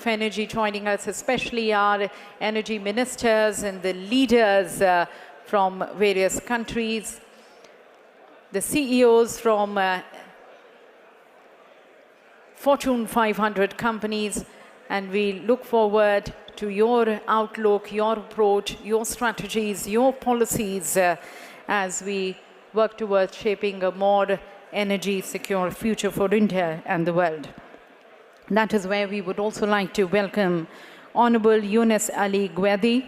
of energy joining us, especially our energy ministers and the leaders from various countries, the CEOs from Fortune 500 companies, and we look forward to your outlook, your approach, your strategies, your policies as we work towards shaping a more energy secure future for India and the world. That is where we would also like to welcome Honorable Yunus Ali Gwedi,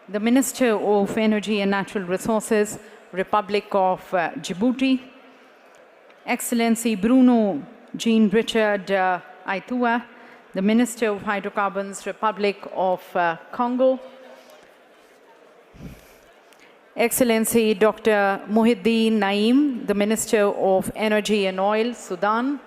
the Minister of Energy and Natural Resources, Republic of Djibouti, Excellency Bruno Jean Richard Aitua, the Minister of Hydrocarbons, Republic of Congo, Excellency Dr. Muhyiddin Naeem, the Minister of Energy and Oil, Sudan,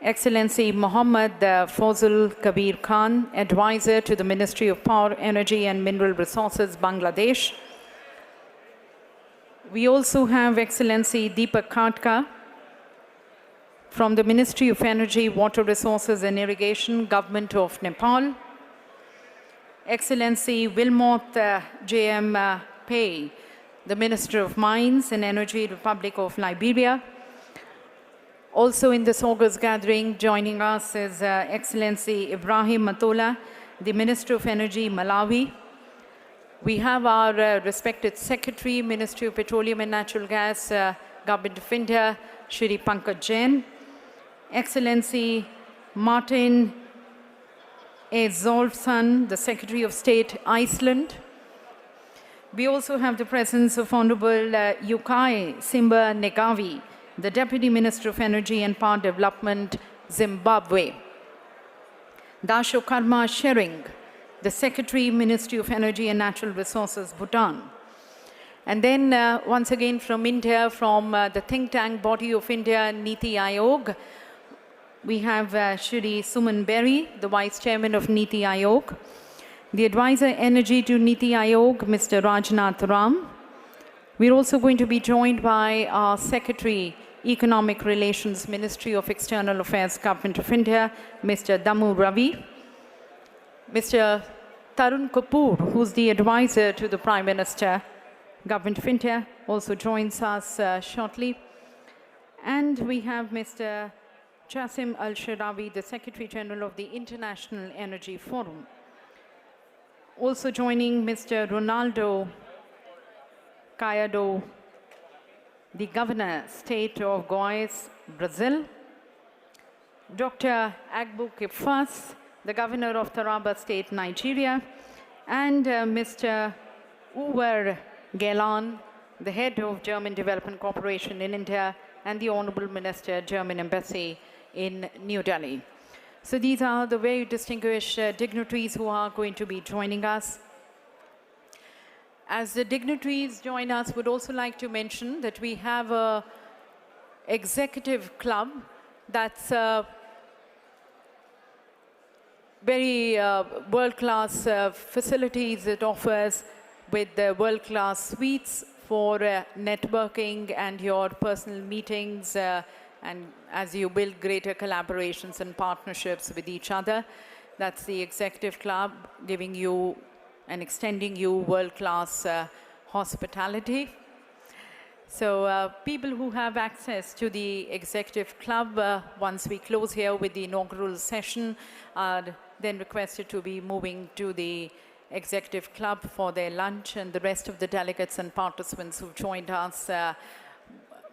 Excellency Mohammad Fazul Kabir Khan, Advisor to the Ministry of Power, Energy and Mineral Resources, Bangladesh. We also have Excellency Deepak Khatka from the Ministry of Energy, Water Resources and Irrigation, Government of Nepal. Excellency Wilmot J.M. Pei, the Minister of Mines and Energy, Republic of Liberia. Also in this August gathering, joining us is Excellency Ibrahim Matola, the Minister of Energy, Malawi. We have our respected Secretary, Ministry of Petroleum and Natural Gas, Government of India, Shri Pankaj Jain. Excellency Martin Ezolfsson, the Secretary of State, Iceland. We also have the presence of Honorable Yukai Simba Negavi, the Deputy Minister of Energy and Power Development, Zimbabwe. Dasho Karma Shering, the Secretary, Ministry of Energy and Natural Resources, Bhutan. And then once again from India, from the think tank body of India, Niti Aayog, we have Shri Suman Berry, the Vice Chairman of Niti Aayog. The Advisor Energy to Niti Aayog, Mr. Rajnath Ram. We're also going to be joined by our Secretary, Economic Relations, Ministry of External Affairs, Government of India, Mr. Damu Ravi. Mr. Tarun Kapoor, who's the Advisor to the Prime Minister, Government of India, also joins us shortly. And we have Mr. Jasim Al-Sharawi, the Secretary General of the International Energy Forum. Also joining Mr. Ronaldo Caiado, the Governor, State of Goiás, Brazil. Dr. Agbu Kifas, the Governor of Taraba State, Nigeria. And Mr. Uwer Gelan, the Head of German Development Corporation in India, and the Honorable Minister, German Embassy in New Delhi. So these are the very distinguished dignitaries who are going to be joining us. As the dignitaries join us, would also like to mention that we have an executive club that's very world-class facilities it offers with world-class suites for networking and your personal meetings and as you build greater collaborations and partnerships with each other. That's the executive club giving you and extending you world-class hospitality. So people who have access to the executive club, once we close here with the inaugural session, are then requested to be moving to the executive club for their lunch, and the rest of the delegates and participants who've joined us,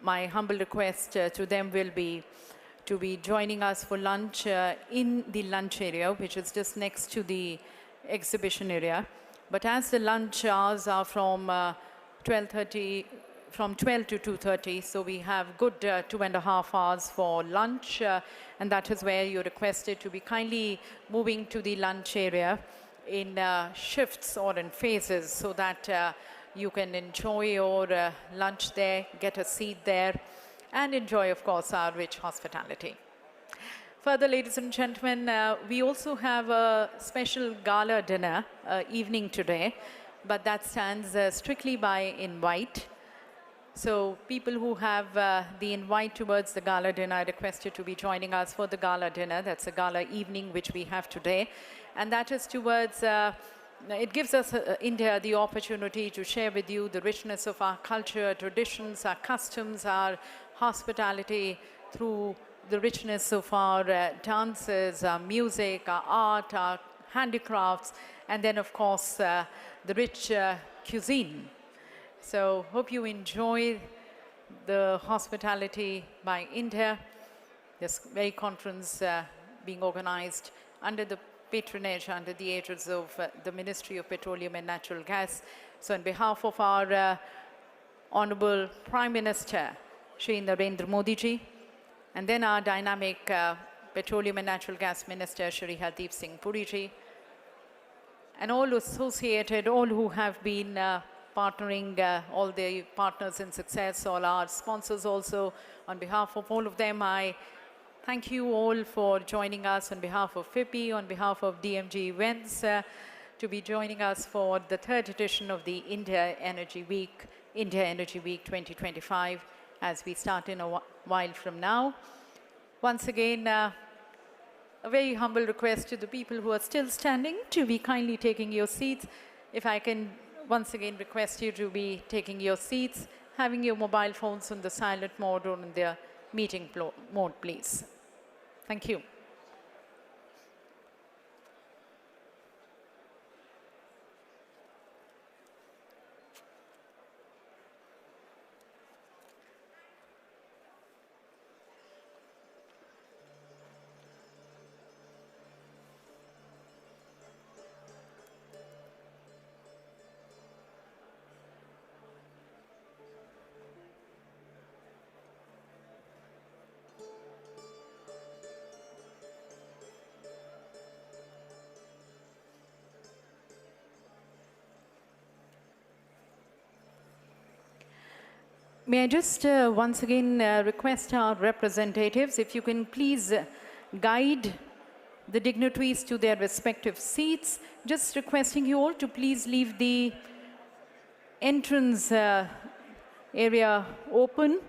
my humble request to them will be to be joining us for lunch in the lunch area, which is just next to the exhibition area. But as the lunch hours are from 12 to 2:30, so we have good 2.5 hours for lunch, and that is where you're requested to be kindly moving to the lunch area in shifts or in phases so that you can enjoy your lunch there, get a seat there, and enjoy, of course, our rich hospitality. Further, ladies and gentlemen, we also have a special gala dinner evening today, but that stands strictly by invite. So people who have the invite towards the gala dinner, I request you to be joining us for the gala dinner. That's a gala evening which we have today. And that is towards, it gives us, India, the opportunity to share with you the richness of our culture, traditions, our customs, our hospitality through the richness of our dances, our music, our art, our handicrafts, and then, of course, the rich cuisine. So hope you enjoy the hospitality by India, this very conference being organized under the patronage, under the aegis of the Ministry of Petroleum and Natural Gas. So on behalf of our Honorable Prime Minister, Shri Narendra Modi ji, and then our dynamic Petroleum and Natural Gas Minister, Shri Hardeep Singh Puri ji, and all associated, all who have been partnering, all the partners in success, all our sponsors also. On behalf of all of them, I thank you all for joining us on behalf of FIPI, on behalf of DMG Events, to be joining us for the third edition of the India Energy Week 2025, as we start in a while from now. Once again, a very humble request to the people who are still standing to be kindly taking your seats. If I can once again request you to be taking your seats, having your mobile phones on the silent mode or in the meeting mode, please. Thank you. May I just once again request our representatives, if you can please guide the dignitaries to their respective seats. Just requesting you all to please leave the entrance area open.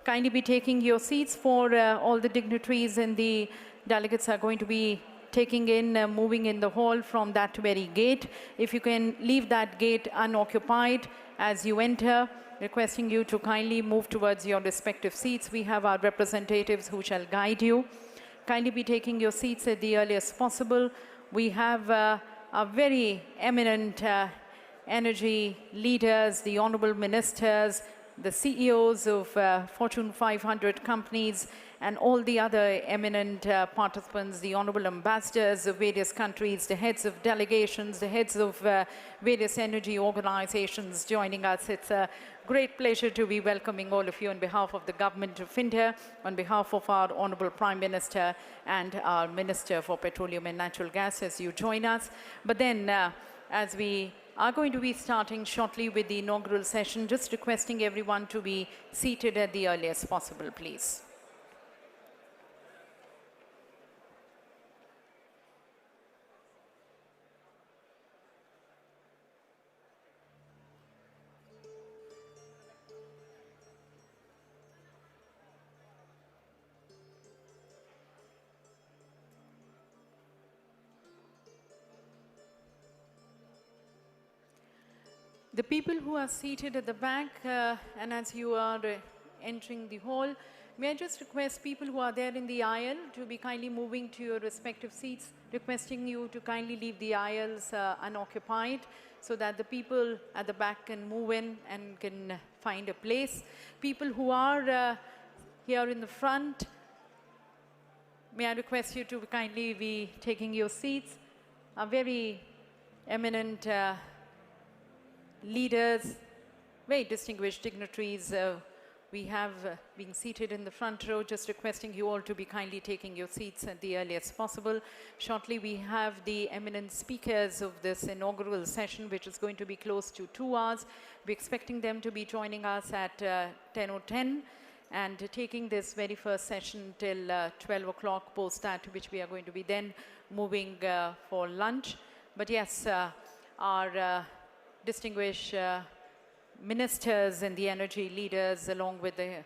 Kindly be taking your seats for all the dignitaries, and the delegates are going to be taking in, moving in the hall from that very gate. If you can leave that gate unoccupied as you enter, requesting you to kindly move towards your respective seats. We have our representatives who shall guide you. Kindly be taking your seats at the earliest possible. We have our very eminent energy leaders, the honorable ministers, the CEOs of Fortune 500 companies, and all the other eminent participants, the honorable ambassadors of various countries, the heads of delegations, the heads of various energy organizations joining us. It's a great pleasure to be welcoming all of you on behalf of the Government of India, on behalf of our Honorable Prime Minister and our Minister for Petroleum and Natural Gas as you join us. But then, as we are going to be starting shortly with the inaugural session, just requesting everyone to be seated at the earliest possible, please. The people who are seated at the back, and as you are entering the hall, may I just request people who are there in the aisle to be kindly moving to your respective seats, requesting you to kindly leave the aisles unoccupied so that the people at the back can move in and can find a place. People who are here in the front, may I request you to kindly be taking your seats. A very eminent leaders, very distinguished dignitaries, we have been seated in the front row, just requesting you all to be kindly taking your seats at the earliest possible. Shortly, we have the eminent speakers of this inaugural session, which is going to be close to 2 hours. We're expecting them to be joining us at 10:10 and taking this very first session till 12 o'clock, post that, which we are going to be then moving for lunch. But yes, our distinguished ministers and the energy leaders, along with the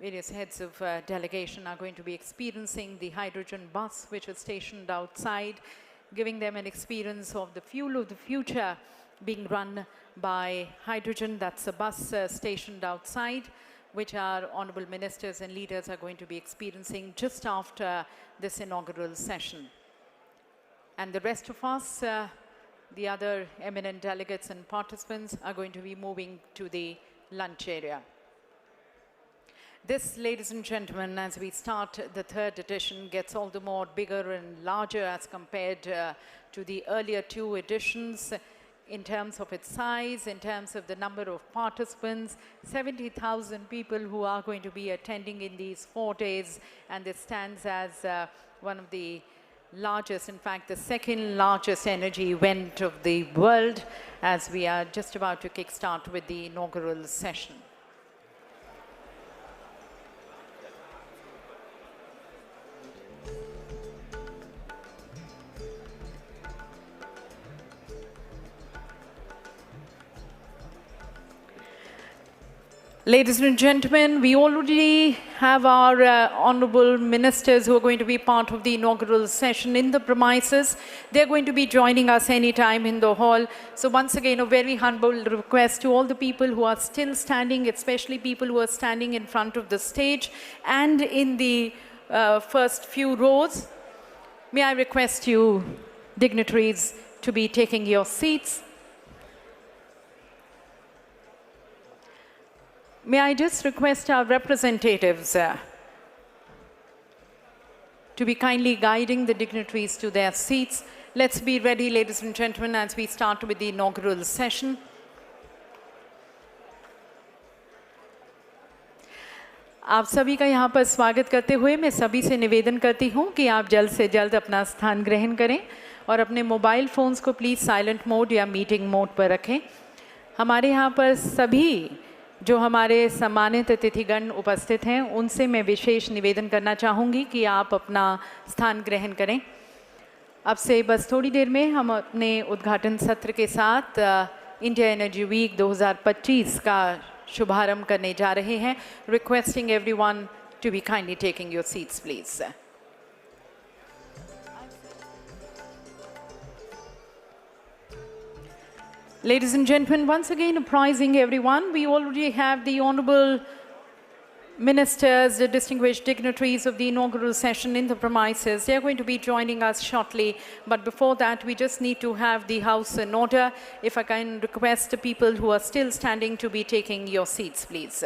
various heads of delegation, are going to be experiencing the hydrogen bus, which is stationed outside, giving them an experience of the fuel of the future being run by hydrogen. That's a bus stationed outside, which our honorable ministers and leaders are going to be experiencing just after this inaugural session. And the rest of us, the other eminent delegates and participants, are going to be moving to the lunch area. This, ladies and gentlemen, as we start the third edition, gets all the more bigger and larger as compared to the earlier two editions in terms of its size, in terms of the number of participants. 70,000 people who are going to be attending in these 4 days, and this stands as one of the largest, in fact, the second largest energy event of the world, as we are just about to kickstart with the inaugural session. Ladies and gentlemen, we already have our honorable ministers who are going to be part of the inaugural session in the premises. They're going to be joining us anytime in the hall. So once again, a very humble request to all the people who are still standing, especially people who are standing in front of the stage and in the first few rows. May I request you, dignitaries, to be taking your seats. May I just request our representatives to be kindly guiding the dignitaries to their seats. Let's be ready, ladies and gentlemen, as we start with the inaugural session. आप सभी का यहाँ पर स्वागत करते हुए मैं सभी से निवेदन करती हूँ कि आप जल्द से जल्द अपना स्थान ग्रहण करें और अपने मोबाइल फ़ोन्स को प्लीज़ साइलेंट मोड या मीटिंग मोड पर रखें। हमारे यहाँ पर सभी जो हमारे सम्मानित अतिथिगण उपस्थित हैं, उनसे मैं विशेष निवेदन करना चाहूँगी कि आप अपना स्थान ग्रहण करें। अब से बस थोड़ी देर में हम अपने उद्घाटन सत्र के साथ इंडिया एनर्जी वीक 2025 का शुभारंभ करने जा रहे हैं। Requesting everyone to be kindly taking your seats please. Ladies and gentlemen, once again apprising everyone, we already have the honorable ministers, the distinguished dignitaries of the inaugural session in the premises. They are going to be joining us shortly, but before that we just need to have the house in order. If I can request the people who are still standing to be taking your seats, please.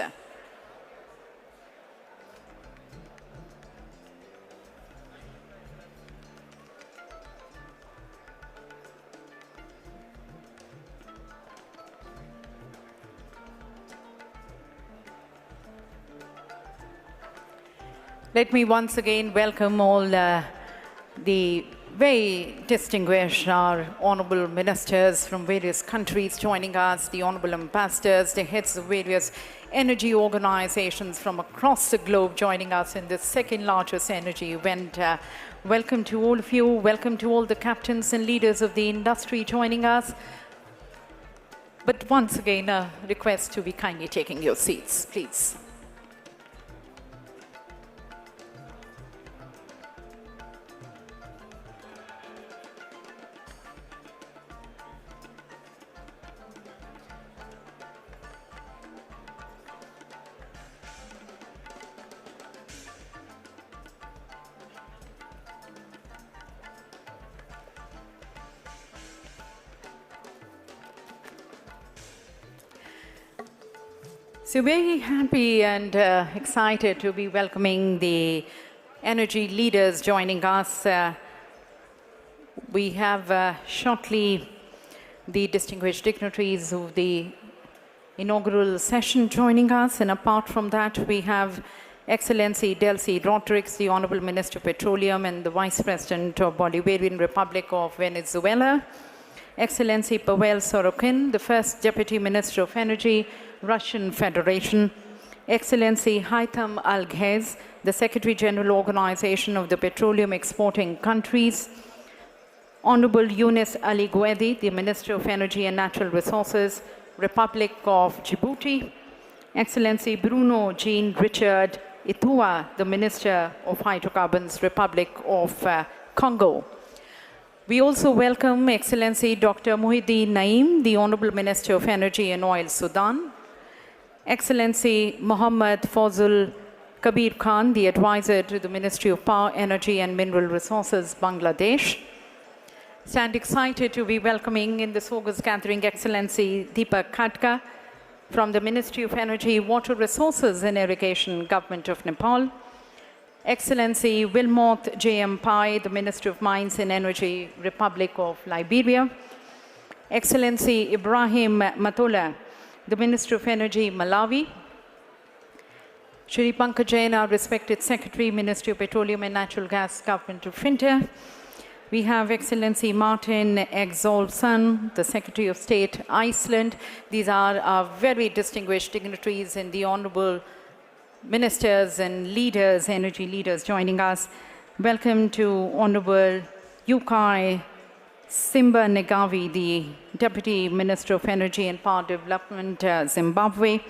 Let me once again welcome all the very distinguished, our honorable ministers from various countries joining us, the honorable ambassadors, the heads of various energy organizations from across the globe joining us in this second largest energy event. Welcome to all of you. Welcome to all the captains and leaders of the industry joining us. But once again, a request to be kindly taking your seats, please. So very happy and excited to be welcoming the energy leaders joining us. We have shortly the distinguished dignitaries of the inaugural session joining us, and apart from that we have Excellency Delcy Rodriguez, the Honorable Minister of Petroleum and the Vice President of Bolivarian Republic of Venezuela, Excellency Pavel Sorokin, the First Deputy Minister of Energy, Russian Federation, Excellency Haitham Al-Ghez, the Secretary General Organization of the Petroleum Exporting Countries, Honorable Yunus Ali Guedi, the Minister of Energy and Natural Resources, Republic of Djibouti, Excellency Bruno Jean Richard Itua, the Minister of Hydrocarbons, Republic of Congo. We also welcome Excellency Dr. Muhyiddin Naeem, the Honorable Minister of Energy and Oil, Sudan, Excellency Mohammad Fazul Kabir Khan, the Advisor to the Ministry of Power, Energy and Mineral Resources, Bangladesh. Stand excited to be welcoming in this August gathering Excellency Deepak Khadka from the Ministry of Energy, Water Resources and Irrigation, Government of Nepal. Excellency Wilmot J.M. Pai, the Minister of Mines and Energy, Republic of Liberia. Excellency Ibrahim Matola, the Minister of Energy, Malawi. Shri Pankaj Jain, our respected Secretary, Ministry of Petroleum and Natural Gas, Government of India. We have Excellency Martin Egzolfsson, the Secretary of State, Iceland. These are our very distinguished dignitaries and the honorable ministers and leaders, energy leaders joining us. Welcome to Honorable Yukai Simba Negavi, the Deputy Minister of Energy and Power Development, Zimbabwe.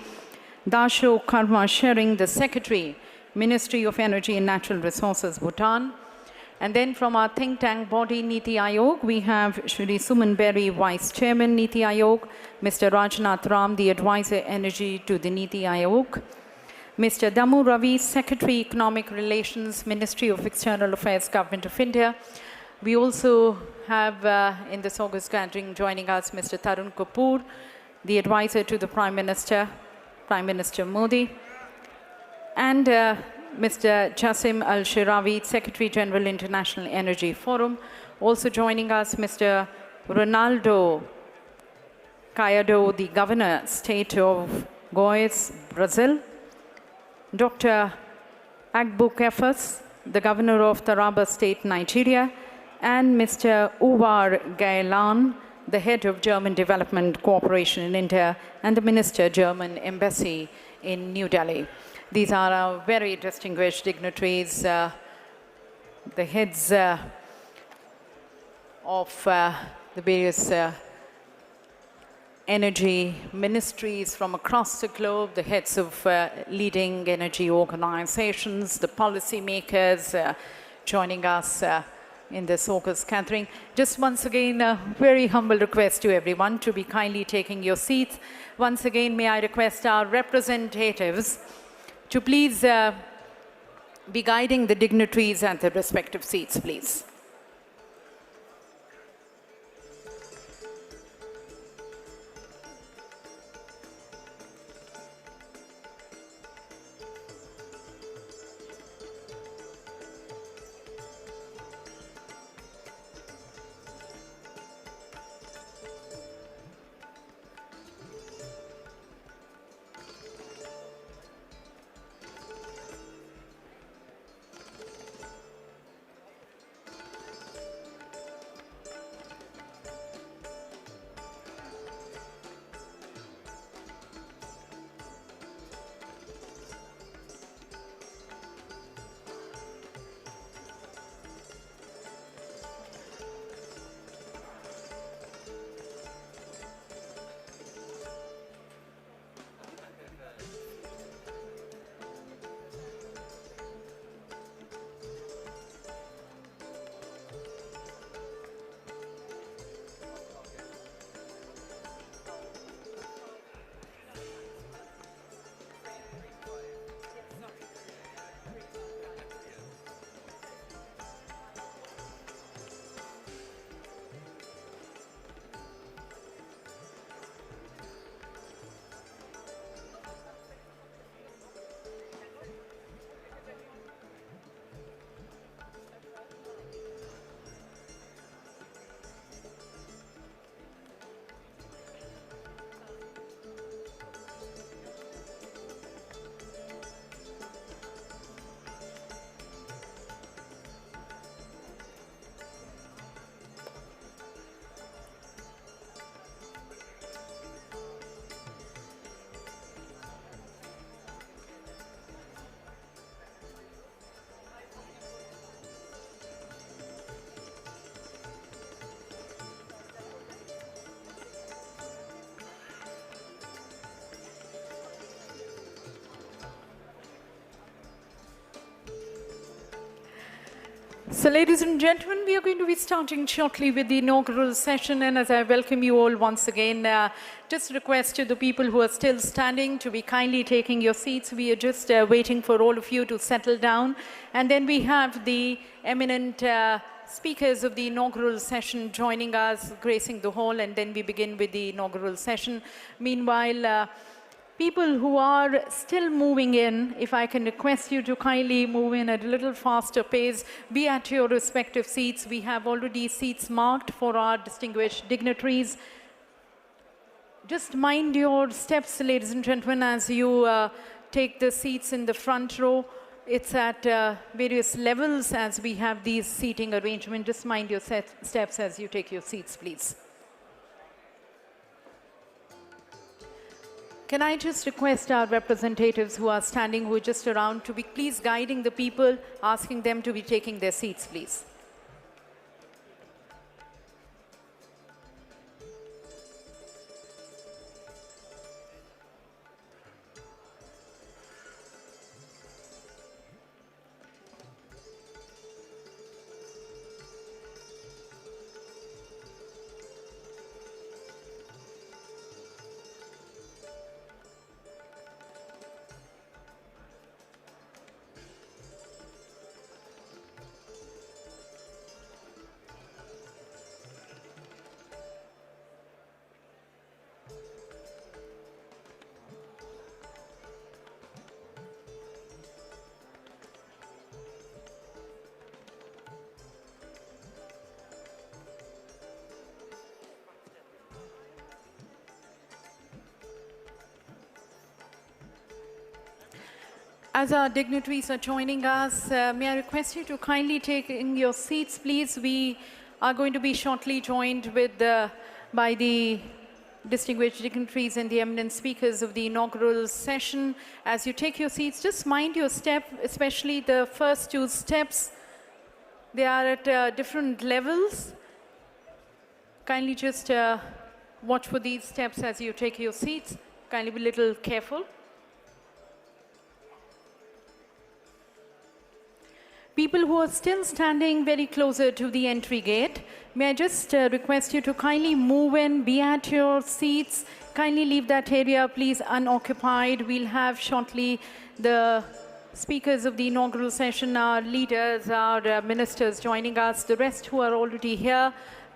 Dasho Karma Shering, the Secretary, Ministry of Energy and Natural Resources, Bhutan. And then from our think tank body, Niti Aayog, we have Shri Suman Berry, Vice Chairman, Niti Aayog, Mr. Rajnath Ram, the Advisor Energy to the Niti Aayog, Mr. Damu Ravi, Secretary, Economic Relations, Ministry of External Affairs, Government of India. We also have in this August gathering joining us Mr. Tarun Kapoor, the Advisor to the Prime Minister, Prime Minister Modi, and Mr. Jassim Al-Shirawi, Secretary General, International Energy Forum. Also joining us, Mr. Ronaldo Caiado, the Governor, State of Goiás, Brazil. Dr. Agbu Kefas, the Governor of Taraba State, Nigeria. And Mr. Uwar Gailan, the Head of German Development Cooperation in India and the Minister, German Embassy in New Delhi. These are our very distinguished dignitaries, the heads of the various energy ministries from across the globe, the heads of leading energy organizations, the policymakers joining us in this August gathering. Just once again, a very humble request to everyone to be kindly taking your seats. Once again, may I request our representatives to please be guiding the dignitaries at their respective seats, please. So, ladies and gentlemen, we are going to be starting shortly with the inaugural session. And as I welcome you all once again, just request to the people who are still standing to be kindly taking your seats. We are just waiting for all of you to settle down. And then we have the eminent speakers of the inaugural session joining us, gracing the hall, and then we begin with the inaugural session. Meanwhile, people who are still moving in, if I can request you to kindly move in at a little faster pace, be at your respective seats. We have already seats marked for our distinguished dignitaries. Just mind your steps, ladies and gentlemen, as you take the seats in the front row. It's at various levels as we have these seating arrangement. Just mind your steps as you take your seats, please. Can I just request our representatives who are standing, who are just around, to be please guiding the people, asking them to be taking their seats, please. As our dignitaries are joining us, may I request you to kindly take in your seats, please. We are going to be shortly joined with by the distinguished dignitaries and the eminent speakers of the inaugural session. As you take your seats, just mind your step, especially the first two steps. They are at different levels. Kindly just watch for these steps as you take your seats. Kindly be a little careful. People who are still standing very closer to the entry gate, may I just request you to kindly move in, be at your seats, kindly leave that area, please, unoccupied. We'll have shortly the speakers of the inaugural session, our leaders, our ministers joining us, the rest who are already here,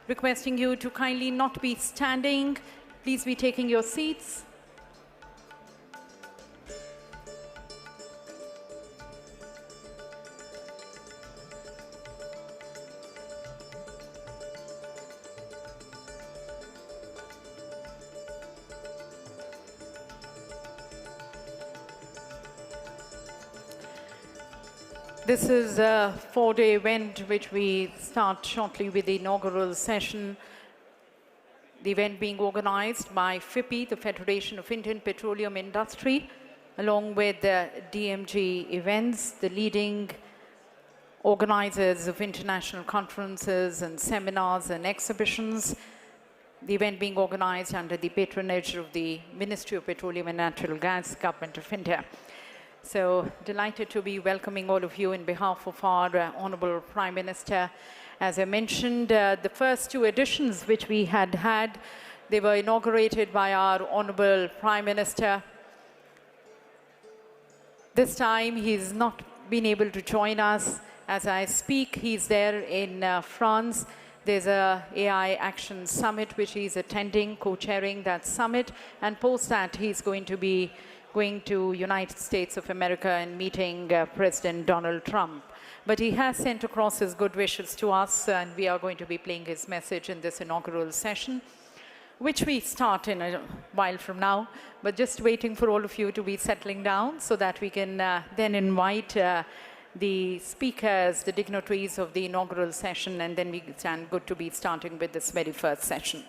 requesting you to kindly not be standing, please be taking your seats. This is a four-day event which we start shortly with the inaugural session. The event being organized by FIPI, the Federation of Indian Petroleum Industry, along with DMG Events, the leading organizers of international conferences and seminars and exhibitions. The event being organized under the patronage of the Ministry of Petroleum and Natural Gas, Government of India. So delighted to be welcoming all of you in behalf of our Honorable Prime Minister. As I mentioned, the first two editions which we had, they were inaugurated by our Honorable Prime Minister. This time he's not been able to join us. As I speak, he's there in France. There's a AI Action Summit which he's attending, co-chairing that summit, and post that he's going to be going to United States of America and meeting President Donald Trump. But he has sent across his good wishes to us, and we are going to be playing his message in this inaugural session, which we start in a while from now, but just waiting for all of you to be settling down so that we can then invite the speakers, the dignitaries of the inaugural session, and then we stand good to be starting with this very first session.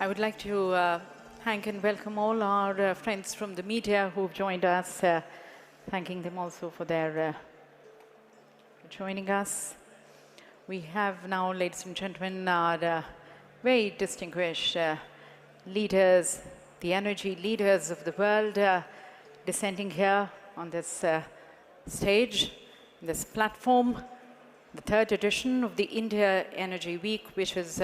I would like to thank and welcome all our friends from the media who've joined us, thanking them also for their joining us. We have now, ladies and gentlemen, our very distinguished leaders, the energy leaders of the world, descending here on this stage, this platform, the third edition of the India Energy Week, which is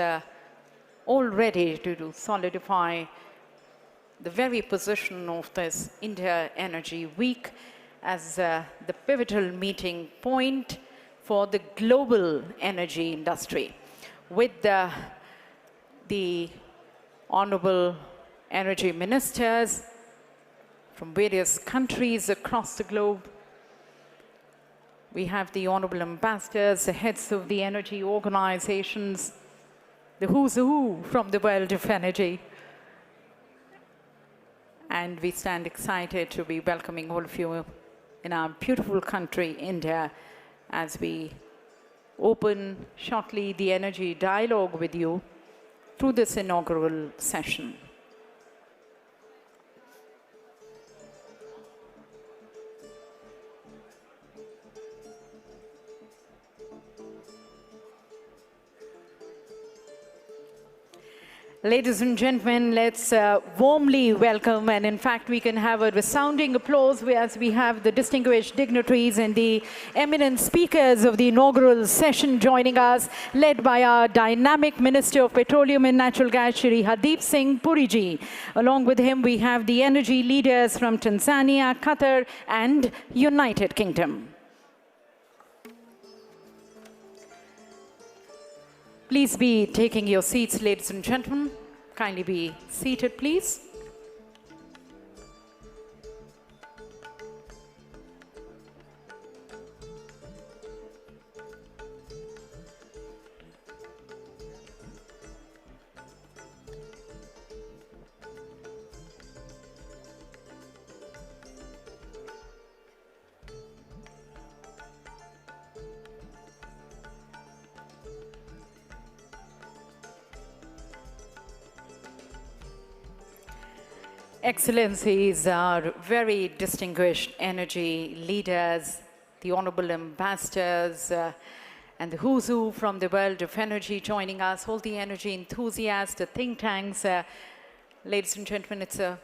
all ready to solidify the very position of this India Energy Week as the pivotal meeting point for the global energy industry, with the honorable energy ministers from various countries across the globe. We have the honorable ambassadors, the heads of the energy organizations, the who's who from the world of energy. And we stand excited to be welcoming all of you in our beautiful country, India, as we open shortly the energy dialogue with you through this inaugural session. Ladies and gentlemen, let's warmly welcome, and in fact we can have a resounding applause as we have the distinguished dignitaries and the eminent speakers of the inaugural session joining us, led by our dynamic Minister of Petroleum and Natural Gas, Shri Hardeep Singh Puriji. Along with him, we have the energy leaders from Tanzania, Qatar, and United Kingdom. Please be taking your seats, ladies and gentlemen. Kindly be seated, please. Excellencies, our very distinguished energy leaders, the honorable ambassadors, and the who's who from the world of energy joining us, all the energy enthusiasts, the think tanks. Ladies and gentlemen, it's a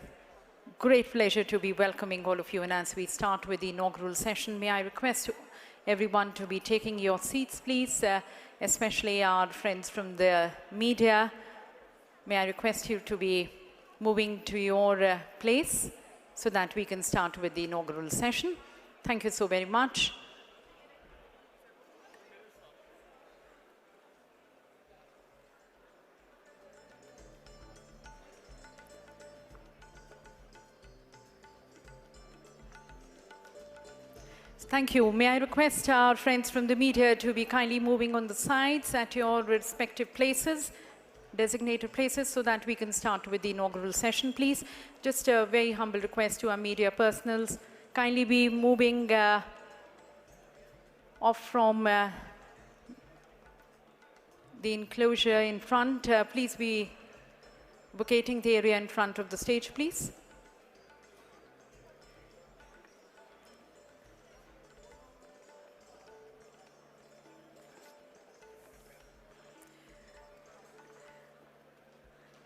great pleasure to be welcoming all of you. And as we start with the inaugural session, may I request everyone to be taking your seats, please, especially our friends from the media. May I request you to be moving to your place so that we can start with the inaugural session. Thank you so very much. Thank you. May I request our friends from the media to be kindly moving on the sides at your respective places, designated places, so that we can start with the inaugural session, please. Just a very humble request to our media personals. Kindly be moving off from the enclosure in front. Please be vacating the area in front of the stage, please.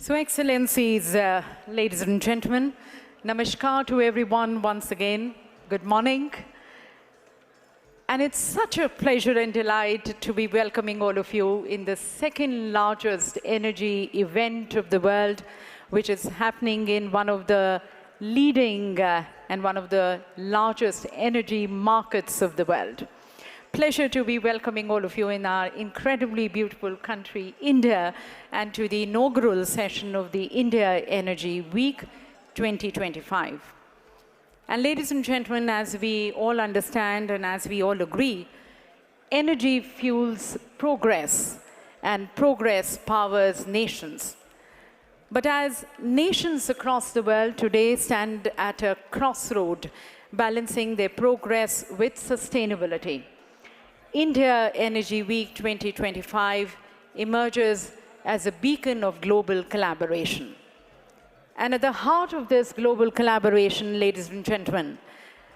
So, Excellencies, ladies and gentlemen, namaskar to everyone once again. Good morning. And it's such a pleasure and delight to be welcoming all of you in the second largest energy event of the world, which is happening in one of the leading and one of the largest energy markets of the world. Pleasure to be welcoming all of you in our incredibly beautiful country, India, and to the inaugural session of the India Energy Week 2025. And ladies and gentlemen, as we all understand and as we all agree, energy fuels progress, and progress powers nations. But as nations across the world today stand at a crossroad, balancing their progress with sustainability, India Energy Week 2025 emerges as a beacon of global collaboration. And at the heart of this global collaboration, ladies and gentlemen,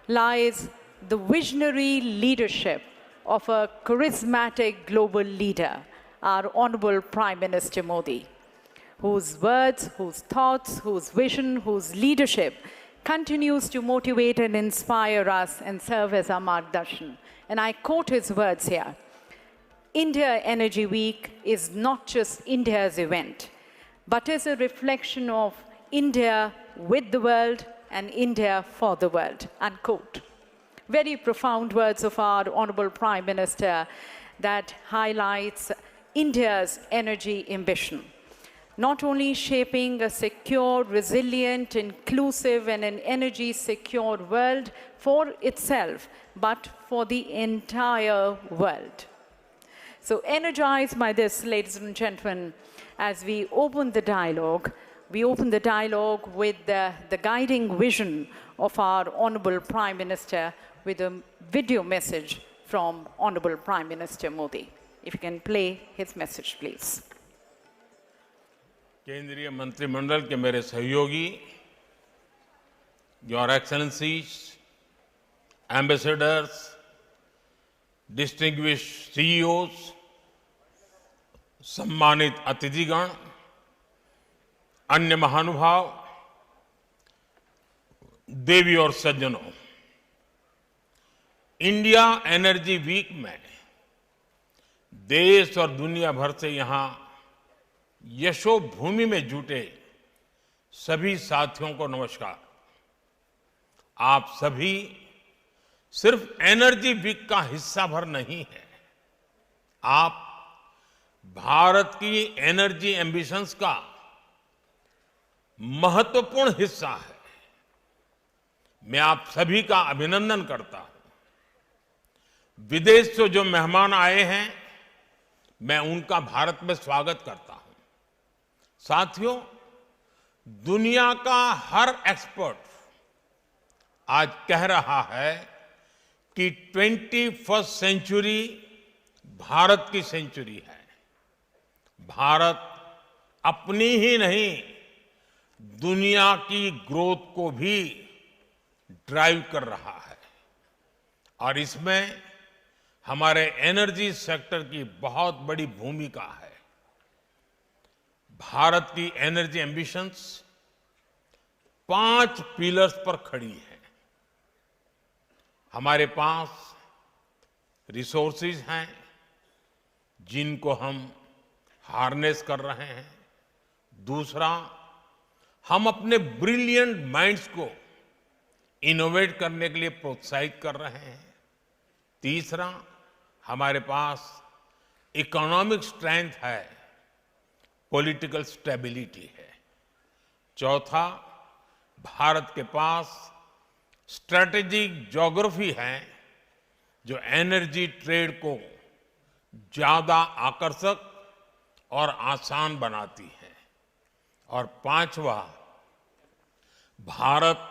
lies the visionary leadership of a charismatic global leader, our Honorable Prime Minister Modi, whose words, whose thoughts, whose vision, whose leadership continues to motivate and inspire us and serve as our margdarshan. And I quote his words here: India Energy Week is not just India's event, but is a reflection of India with the world and India for the world, unquote. Very profound words of our Honorable Prime Minister that highlights India's energy ambition. Not only shaping a secure, resilient, inclusive, and an energy-secure world for itself, but for the entire world. So energized by this, ladies and gentlemen, as we open the dialogue with the guiding vision of our Honorable Prime Minister with a video message from Honorable Prime Minister Modi. If you can play his message, please. केंद्रीय मंत्रिमंडल के मेरे सहयोगी, your excellencies, ambassadors, distinguished CEOs, सम्मानित अतिथिगण, अन्य महानुभाव, देवी और सज्जनों, इंडिया एनर्जी वीक में देश और दुनिया भर से यहां यशोभूमि में जुटे सभी साथियों को नमस्कार। आप सभी सिर्फ एनर्जी वीक का हिस्सा भर नहीं है, आप भारत की एनर्जी एम्बिशंस का महत्वपूर्ण हिस्सा है। मैं आप सभी का अभिनंदन करता हूं। विदेश से जो मेहमान आए हैं, मैं उनका भारत में स्वागत करता हूं। साथियों, दुनिया का हर एक्सपर्ट आज कह रहा है कि 21st सेंचुरी भारत की सेंचुरी है। भारत अपनी ही नहीं, दुनिया की ग्रोथ को भी ड्राइव कर रहा है और इसमें हमारे एनर्जी सेक्टर की बहुत बड़ी भूमिका है। भारत की एनर्जी एम्बिशंस 5 पिलर्स पर खड़ी है। हमारे पास रिसोर्सेज हैं जिनको हम हार्नेस कर रहे हैं। दूसरा, हम अपने ब्रिलियंट माइंड्स को इनोवेट करने के लिए प्रोत्साहित कर रहे हैं। तीसरा, हमारे पास इकोनॉमिक स्ट्रेंथ है, पॉलिटिकल स्टेबिलिटी है। चौथा, भारत के पास स्ट्रैटेजिक ज्योग्राफी है जो एनर्जी ट्रेड को ज्यादा आकर्षक और आसान बनाती है। और पांचवा, भारत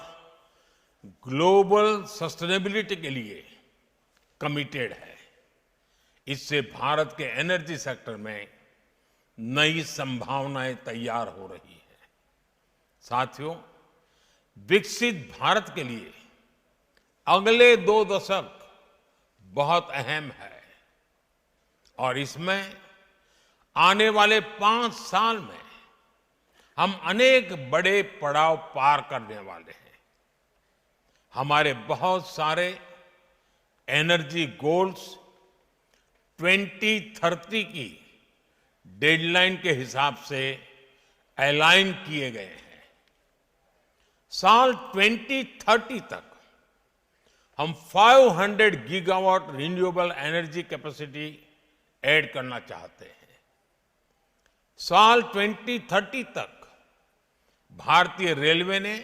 ग्लोबल सस्टेनेबिलिटी के लिए कमिटेड है। इससे भारत के एनर्जी सेक्टर में नई संभावनाएं तैयार हो रही है। साथियों, विकसित भारत के लिए अगले 2 दशक बहुत अहम है और इसमें आने वाले 5 साल में हम अनेक बड़े पड़ाव पार करने वाले हैं। हमारे बहुत सारे एनर्जी गोल्स 2030 की डेडलाइन के हिसाब से अलाइन किए गए हैं। साल 2030 तक हम 500 gigawatt renewable energy capacity add करना चाहते हैं। साल 2030 तक भारतीय रेलवे ने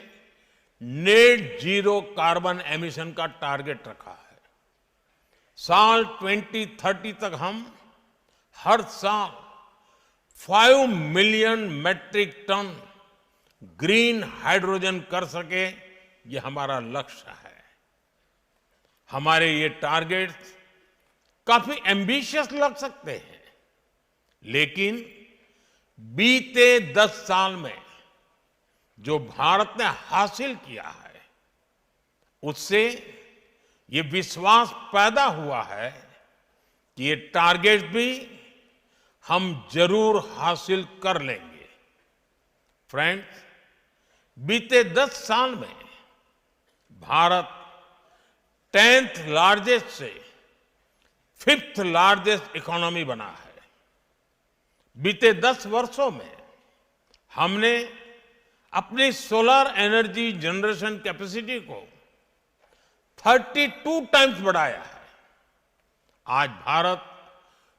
नेट जीरो कार्बन एमिशन का टारगेट रखा है। साल 2030 तक हम हर साल 5 million metric tonne green hydrogen कर सके, ये हमारा लक्ष्य है। हमारे ये टारगेट्स काफी एम्बिशियस लग सकते हैं, लेकिन बीते 10 साल में जो भारत ने हासिल किया है, उससे ये विश्वास पैदा हुआ है कि ये टारगेट भी हम जरूर हासिल कर लेंगे। फ्रेंड्स, बीते 10 साल में भारत 10th लार्जेस्ट से 5th लार्जेस्ट इकोनॉमी बना है। बीते 10 वर्षों में हमने अपनी सोलर एनर्जी जनरेशन कैपेसिटी को 32 टाइम्स बढ़ाया है। आज भारत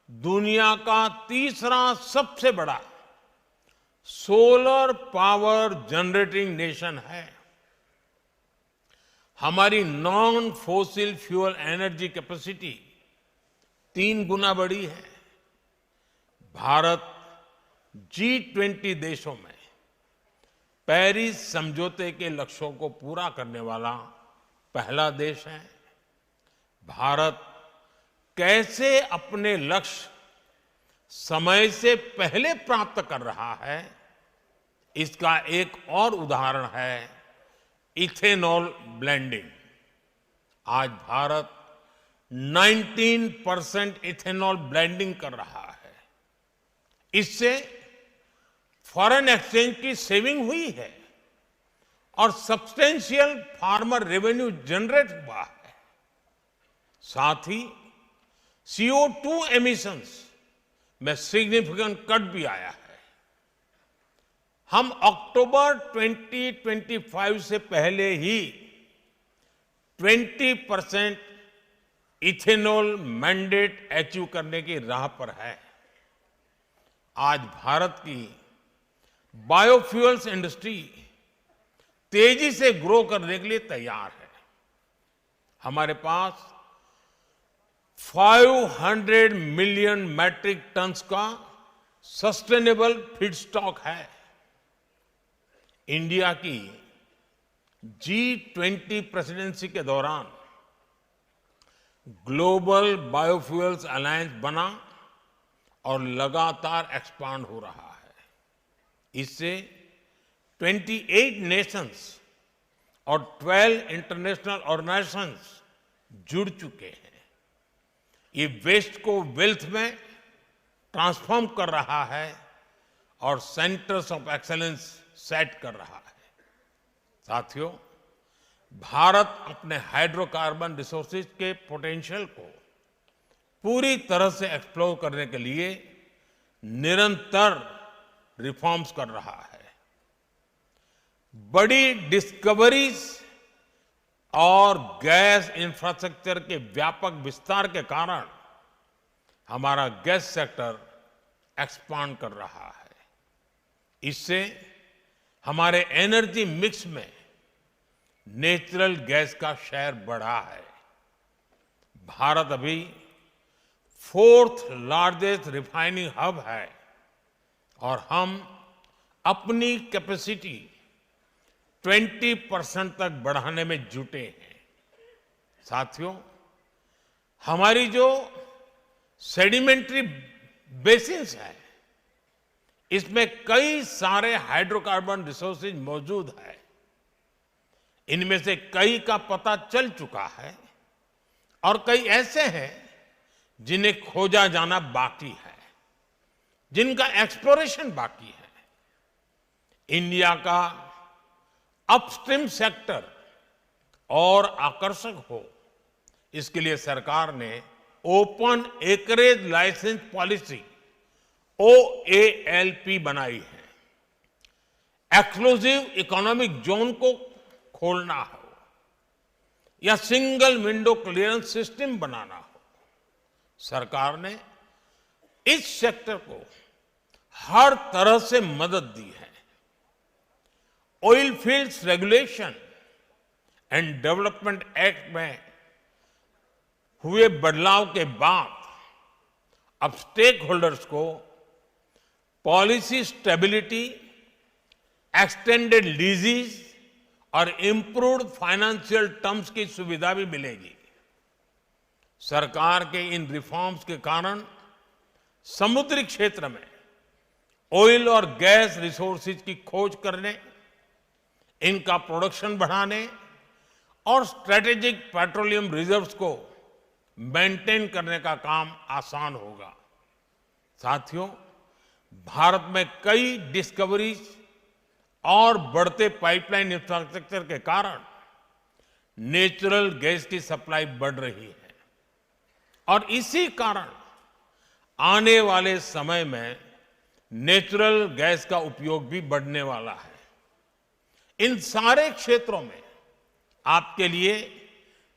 दुनिया का तीसरा सबसे बड़ा सोलर पावर जनरेटिंग नेशन है। हमारी non fossil fuel energy capacity 3 गुना बढ़ी है। भारत G20 देशों में पेरिस समझौते के लक्ष्यों को पूरा करने वाला पहला देश है। भारत कैसे अपने लक्ष्य समय से पहले प्राप्त कर रहा है, इसका एक और उदाहरण है इथेनॉल ब्लेंडिंग। आज भारत 19% इथेनॉल ब्लेंडिंग कर रहा है। इससे फॉरेन एक्सचेंज की सेविंग हुई है और सब्सटेंशियल फार्मर रेवेन्यू जनरेट हुआ है। साथ ही CO2 एमिशंस में सिग्निफिकेंट कट भी आया है। हम अक्टूबर 2025 से पहले ही 20% इथेनॉल मैंडेट अचीव करने की राह पर है। आज भारत की बायोफ्यूल्स इंडस्ट्री तेजी से ग्रो करने के लिए तैयार है। हमारे पास 500 मिलियन मैट्रिक टन्स का सस्टेनेबल फीडस्टॉक है। इंडिया की G20 प्रेसिडेंसी के दौरान ग्लोबल बायोफ्यूल्स अलायंस बना और लगातार एक्सपांड हो रहा है। इससे 28 नेशंस और 12 इंटरनेशनल ऑर्गेनाइजेशंस जुड़ चुके हैं। ये वेस्ट को वेल्थ में ट्रांसफॉर्म कर रहा है और सेंटर्स ऑफ एक्सेलेंस सेट कर रहा है। साथियों, भारत अपने हाइड्रोकार्बन रिसोर्सेज के पोटेंशियल को पूरी तरह से एक्सप्लोर करने के लिए निरंतर रिफॉर्म्स कर रहा है। बड़ी डिस्कवरीज और गैस इंफ्रास्ट्रक्चर के व्यापक विस्तार के कारण हमारा गैस सेक्टर एक्सपांड कर रहा है। इससे हमारे एनर्जी मिक्स में नेचुरल गैस का शेयर बढ़ा है। भारत अभी 4th लार्जेस्ट रिफाइनिंग हब है और हम अपनी कैपेसिटी 20% तक बढ़ाने में जुटे हैं। साथियों, हमारी जो सेडिमेंट्री बेसिन्स है, इसमें कई सारे हाइड्रोकार्बन रिसोर्सेज मौजूद है। इनमें से कई का पता चल चुका है और कई ऐसे हैं जिन्हें खोजा जाना बाकी है, जिनका एक्सप्लोरेशन बाकी है। इंडिया का अपस्ट्रीम सेक्टर और आकर्षक हो, इसके लिए सरकार ने open acreage licence policy OALP बनाई है। एक्सक्लूसिव इकोनॉमिक जोन को खोलना हो या सिंगल विंडो क्लियरेंस सिस्टम बनाना हो, सरकार ने इस सेक्टर को हर तरह से मदद दी है। Oil fields regulation and development act में हुए बदलाव के बाद अब स्टेक होल्डर्स को पॉलिसी स्टेबिलिटी, एक्सटेंडेड लीजेस और इंप्रूव्ड फाइनेंशियल टर्म्स की सुविधा भी मिलेगी। सरकार के इन रिफॉर्म्स के कारण समुद्री क्षेत्र में ऑयल और गैस रिसोर्सेज की खोज करने, इनका प्रोडक्शन बढ़ाने और स्ट्रेटेजिक पेट्रोलियम रिजर्व्स को मेंटेन करने का काम आसान होगा। साथियों, भारत में कई डिस्कवरीज और बढ़ते पाइपलाइन इंफ्रास्ट्रक्चर के कारण नेचुरल गैस की सप्लाई बढ़ रही है और इसी कारण आने वाले समय में नेचुरल गैस का उपयोग भी बढ़ने वाला है। इन सारे क्षेत्रों में आपके लिए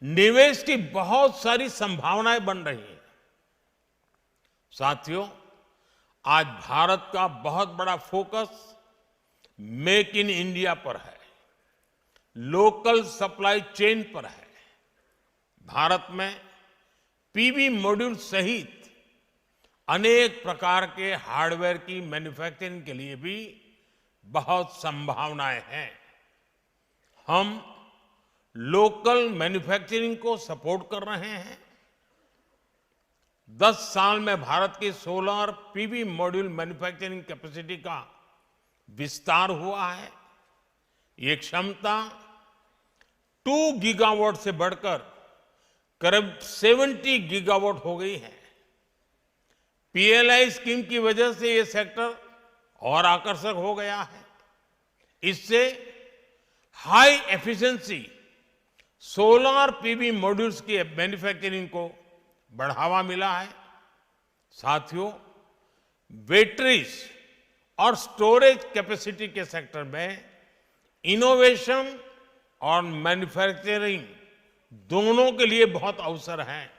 निवेश की बहुत सारी संभावनाएं बन रही हैं। साथियों, आज भारत का बहुत बड़ा फोकस मेक इन इंडिया पर है, लोकल सप्लाई चेन पर है। भारत में पीवी मॉड्यूल सहित अनेक प्रकार के हार्डवेयर की मैन्युफैक्चरिंग के लिए भी बहुत संभावनाएं हैं। हम लोकल मैन्युफैक्चरिंग को सपोर्ट कर रहे हैं। 10 साल में भारत की solar PV module manufacturing capacity का विस्तार हुआ है। ये क्षमता 2 गीगावाट से बढ़कर करीब 70 गीगावाट हो गई है। पीएलआई स्कीम की वजह से ये सेक्टर और आकर्षक हो गया है। इससे high efficiency solar PV modules की मैन्युफैक्चरिंग को बढ़ावा मिला है। साथियों, बैटरीज और स्टोरेज कैपेसिटी के सेक्टर में इनोवेशन और मैन्युफैक्चरिंग दोनों के लिए बहुत अवसर हैं।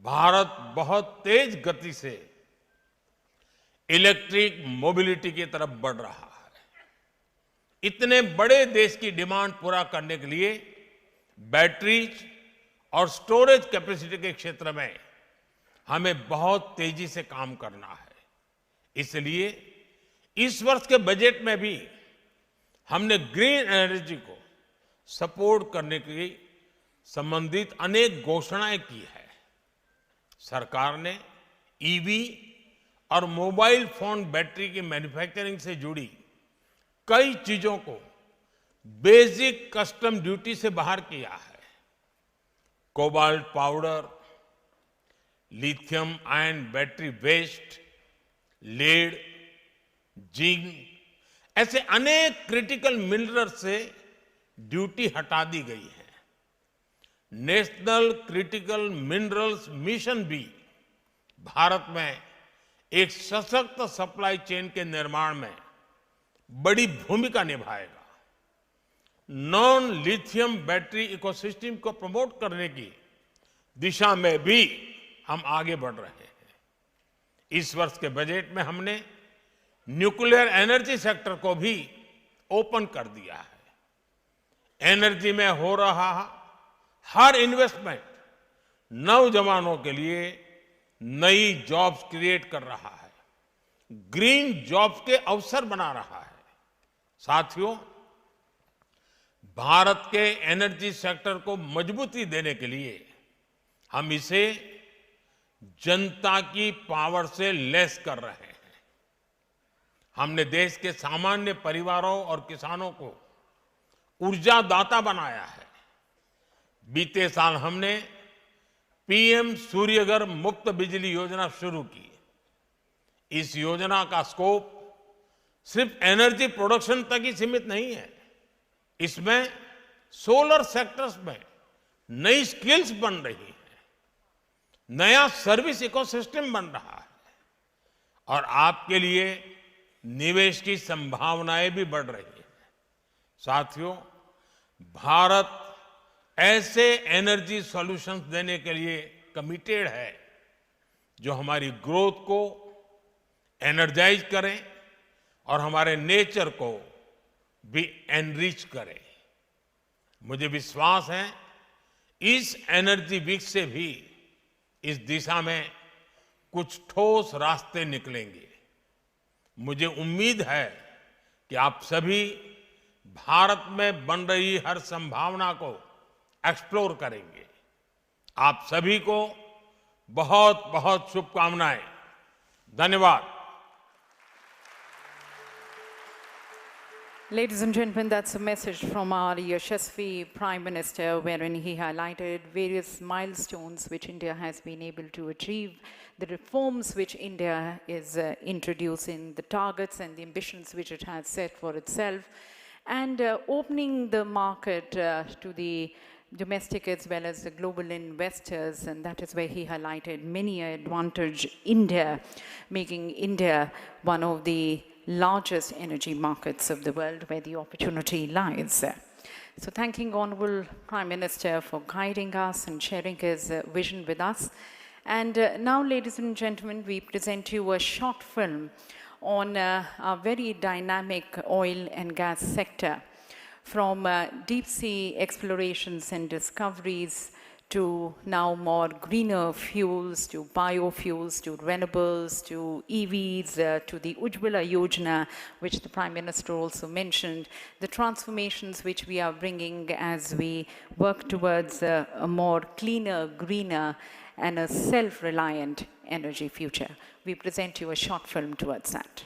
भारत बहुत तेज गति से इलेक्ट्रिक मोबिलिटी की तरफ बढ़ रहा है। इतने बड़े देश की डिमांड पूरा करने के लिए बैटरीज और स्टोरेज कैपेसिटी के क्षेत्र में हमें बहुत तेजी से काम करना है। इसलिए इस वर्ष के बजट में भी हमने ग्रीन एनर्जी को सपोर्ट करने की संबंधित अनेक घोषणाएं की है। सरकार ने ईवी और मोबाइल फोन बैटरी की मैन्युफैक्चरिंग से जुड़ी कई चीजों को बेसिक कस्टम ड्यूटी से बाहर किया है। Cobalt powder, lithium ion battery waste, lead, zinc ऐसे अनेक क्रिटिकल मिनरल से ड्यूटी हटा दी गई है। नेशनल क्रिटिकल मिनरल्स मिशन भी भारत में एक सशक्त सप्लाई चेन के निर्माण में बड़ी भूमिका निभाएगा। नॉन लिथियम बैटरी इकोसिस्टम को प्रमोट करने की दिशा में भी हम आगे बढ़ रहे हैं। इस वर्ष के बजट में हमने न्यूक्लियर एनर्जी सेक्टर को भी ओपन कर दिया है। एनर्जी में हो रहा हर इन्वेस्टमेंट नौजवानों के लिए नई जॉब्स क्रिएट कर रहा है, ग्रीन जॉब्स के अवसर बना रहा है। साथियों, भारत के एनर्जी सेक्टर को मजबूती देने के लिए हम इसे जनता की पावर से लैस कर रहे हैं। हमने देश के सामान्य परिवारों और किसानों को ऊर्जा दाता बनाया है। बीते साल हमने पीएम सूर्यघर मुफ्त बिजली योजना शुरू की। इस योजना का स्कोप सिर्फ एनर्जी प्रोडक्शन तक ही सीमित नहीं है। इसमें सोलर सेक्टर्स में नई स्किल्स बन रही है, नया सर्विस इकोसिस्टम बन रहा है और आपके लिए निवेश की संभावनाएं भी बढ़ रही है। साथियों, भारत ऐसे एनर्जी सॉल्यूशंस देने के लिए कमिटेड है जो हमारी ग्रोथ को एनर्जाइज करें और हमारे नेचर को भी एनरिच करें। मुझे विश्वास है इस एनर्जी वीक से भी इस दिशा में कुछ ठोस रास्ते निकलेंगे। मुझे उम्मीद है कि आप सभी भारत में बन रही हर संभावना को एक्सप्लोर करेंगे। आप सभी को बहुत बहुत शुभकामनाएं। धन्यवाद। Ladies and gentlemen, that's a message from our Yashasvi Prime Minister, wherein he highlighted various milestones which India has been able to achieve, the reforms which India is introducing, the targets and the ambitions which it has set for itself, and opening the market to the domestic as well as the global investors, and that is where he highlighted many advantage India, making India one of the largest energy markets of the world where the opportunity lies. So thanking Honorable Prime Minister for guiding us and sharing his vision with us. And now, ladies and gentlemen, we present you a short film on our very dynamic oil and gas sector, from deep sea explorations and discoveries to now more greener fuels, to biofuels, to renewables, to EVs, to the Ujjwala Yojana, which the Prime Minister also mentioned, the transformations which we are bringing as we work towards a more cleaner, greener, and a self-reliant energy future. We present you a short film towards that.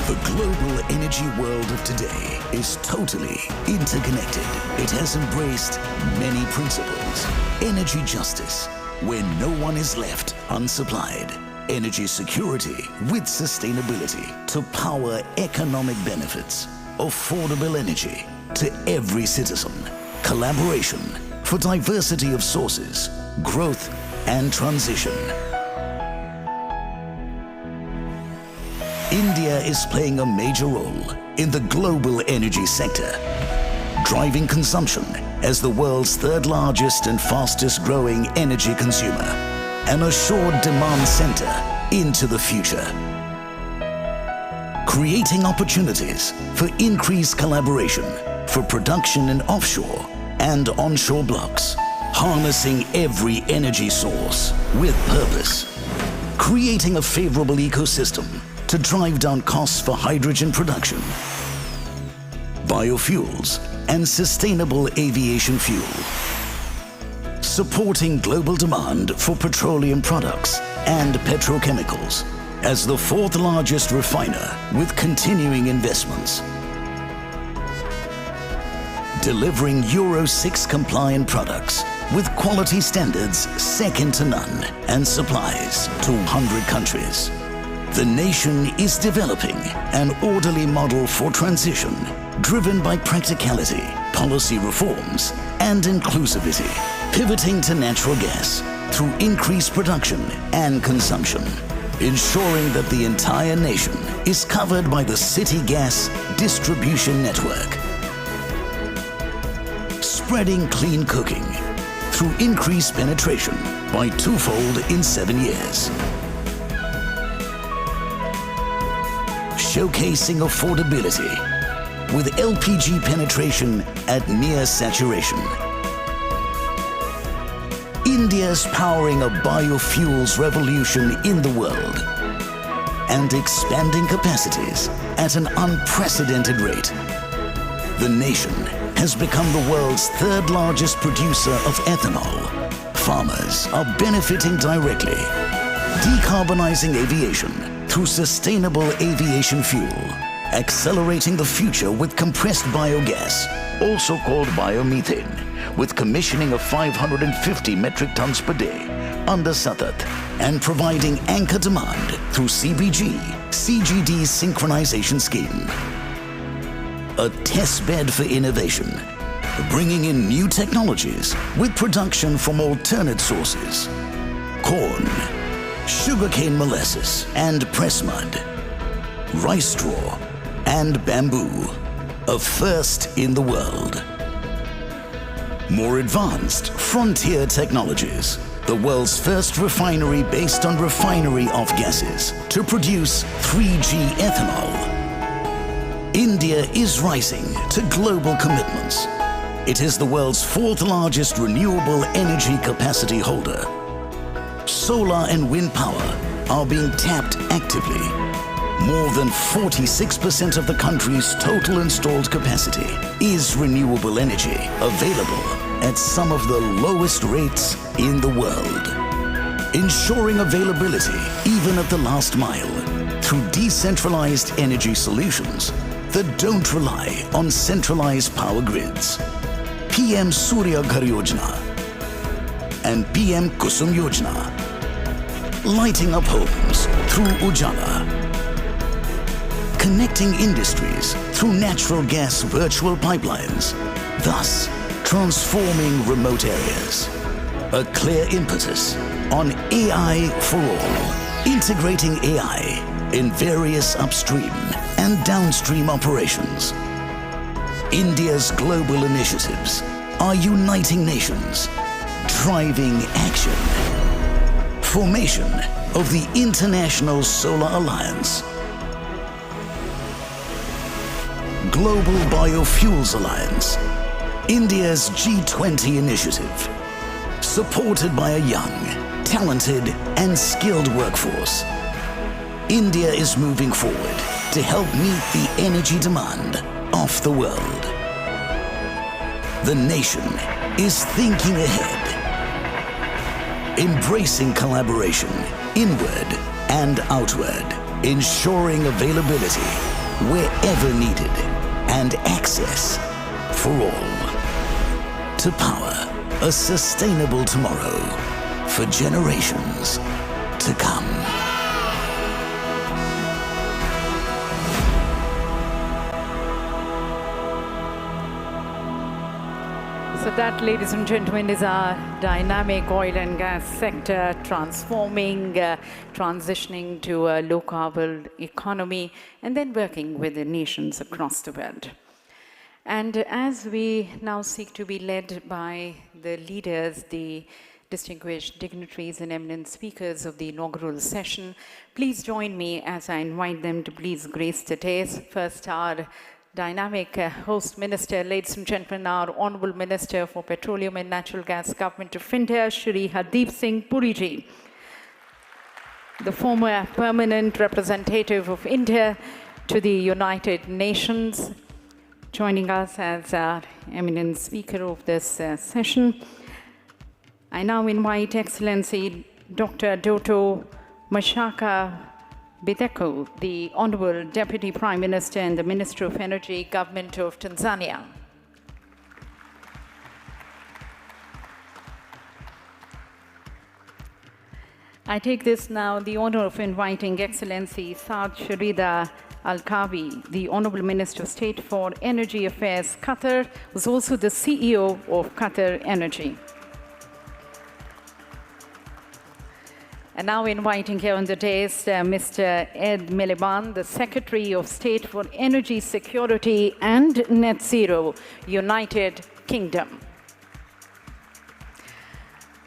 The global energy world of today is totally interconnected. It has embraced many principles. Energy justice, where no one is left unsupplied. Energy security with sustainability to power economic benefits. Affordable energy to every citizen. Collaboration for diversity of sources, growth and transition. India is playing a major role in the global energy sector, driving consumption as the world's third largest and fastest growing energy consumer, an assured demand center into the future. Creating opportunities for increased collaboration for production in offshore and onshore blocks, harnessing every energy source with purpose, creating a favorable ecosystem to drive down costs for hydrogen production, biofuels, and sustainable aviation fuel. Supporting global demand for petroleum products and petrochemicals as the fourth largest refiner with continuing investments. Delivering Euro 6 compliant products with quality standards second to none and supplies to 100 countries. The nation is developing an orderly model for transition driven by practicality, policy reforms, and inclusivity, pivoting to natural gas through increased production and consumption, ensuring that the entire nation is covered by the city gas distribution network. Spreading clean cooking through increased penetration by twofold in 7 years. Showcasing affordability with LPG penetration at near saturation. India's powering a biofuels revolution in the world and expanding capacities at an unprecedented rate. The nation has become the world's third largest producer of ethanol. Farmers are benefiting directly, decarbonizing aviation through sustainable aviation fuel, accelerating the future with compressed biogas, also called biomethane, with commissioning of 550 metric tons per day under Satat, and providing anchor demand through CBG, CGD's synchronization scheme. A test bed for innovation, bringing in new technologies with production from alternate sources. Corn, sugarcane molasses and press mud, rice straw and bamboo, a first in the world. More advanced frontier technologies, the world's first refinery based on refinery off gases to produce 3G ethanol. India is rising to global commitments. It is the world's fourth largest renewable energy capacity holder. Solar and wind power are being tapped actively. More than 46% of the country's total installed capacity is renewable energy available at some of the lowest rates in the world. Ensuring availability even at the last mile through decentralized energy solutions that don't rely on centralized power grids. PM Surya Ghar Yojana and PM Kusum Yojana. Lighting up homes through Ujala. Connecting industries through natural gas virtual pipelines, thus transforming remote areas. A clear impetus on AI for all, integrating AI in various upstream and downstream operations. India's global initiatives are uniting nations, driving action. Formation of the International Solar Alliance, Global Biofuels Alliance, India's G20 initiative, supported by a young, talented and skilled workforce. India is moving forward to help meet the energy demand of the world. The nation is thinking ahead, embracing collaboration inward and outward, ensuring availability wherever needed and access for all. To power a sustainable tomorrow for generations to come. So that, ladies and gentlemen, is our dynamic oil and gas sector transforming, transitioning to a low-carbon economy, and then working with the nations across the world. And as we now seek to be led by the leaders, the distinguished dignitaries and eminent speakers of the inaugural session, please join me as I invite them to please grace the dais. First, our dynamic host minister, ladies and gentlemen, our Honorable Minister for Petroleum and Natural Gas, Government of India, Shri Hardeep Singh Puri ji, the former permanent representative of India to the United Nations, joining us as our eminent speaker of this session. I now invite Excellency Dr. Doto Mashaka Biteko, the Honorable Deputy Prime Minister and the Minister of Energy, Government of Tanzania. I take this now the honor of inviting Excellency Saad Sharida Al-Kawi, the Honorable Minister of State for Energy Affairs, Qatar, who's also the CEO of Qatar Energy. And now inviting here on the dais Mr. Ed Miliband, the Secretary of State for Energy Security and Net Zero, United Kingdom.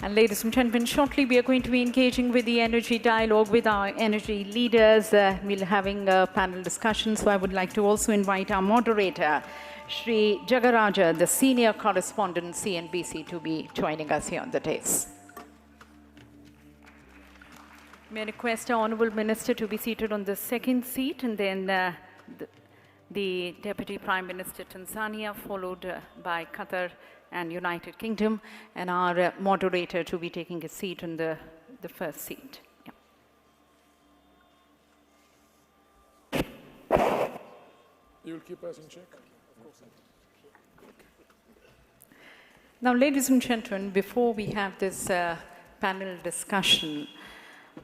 And ladies and gentlemen, shortly we are going to be engaging with the energy dialogue with our energy leaders. We'll be having a panel discussion, so I would like to also invite our moderator, Shri Jagaraja, the Senior Correspondent, CNBC, to be joining us here on the dais. May I request our Honourable Minister to be seated on the second seat, and then the Deputy Prime Minister Tanzania, followed by Qatar and United Kingdom, and our moderator to be taking a seat on the first seat. Yeah. You will keep us in check? Of course. Now, ladies and gentlemen, before we have this panel discussion,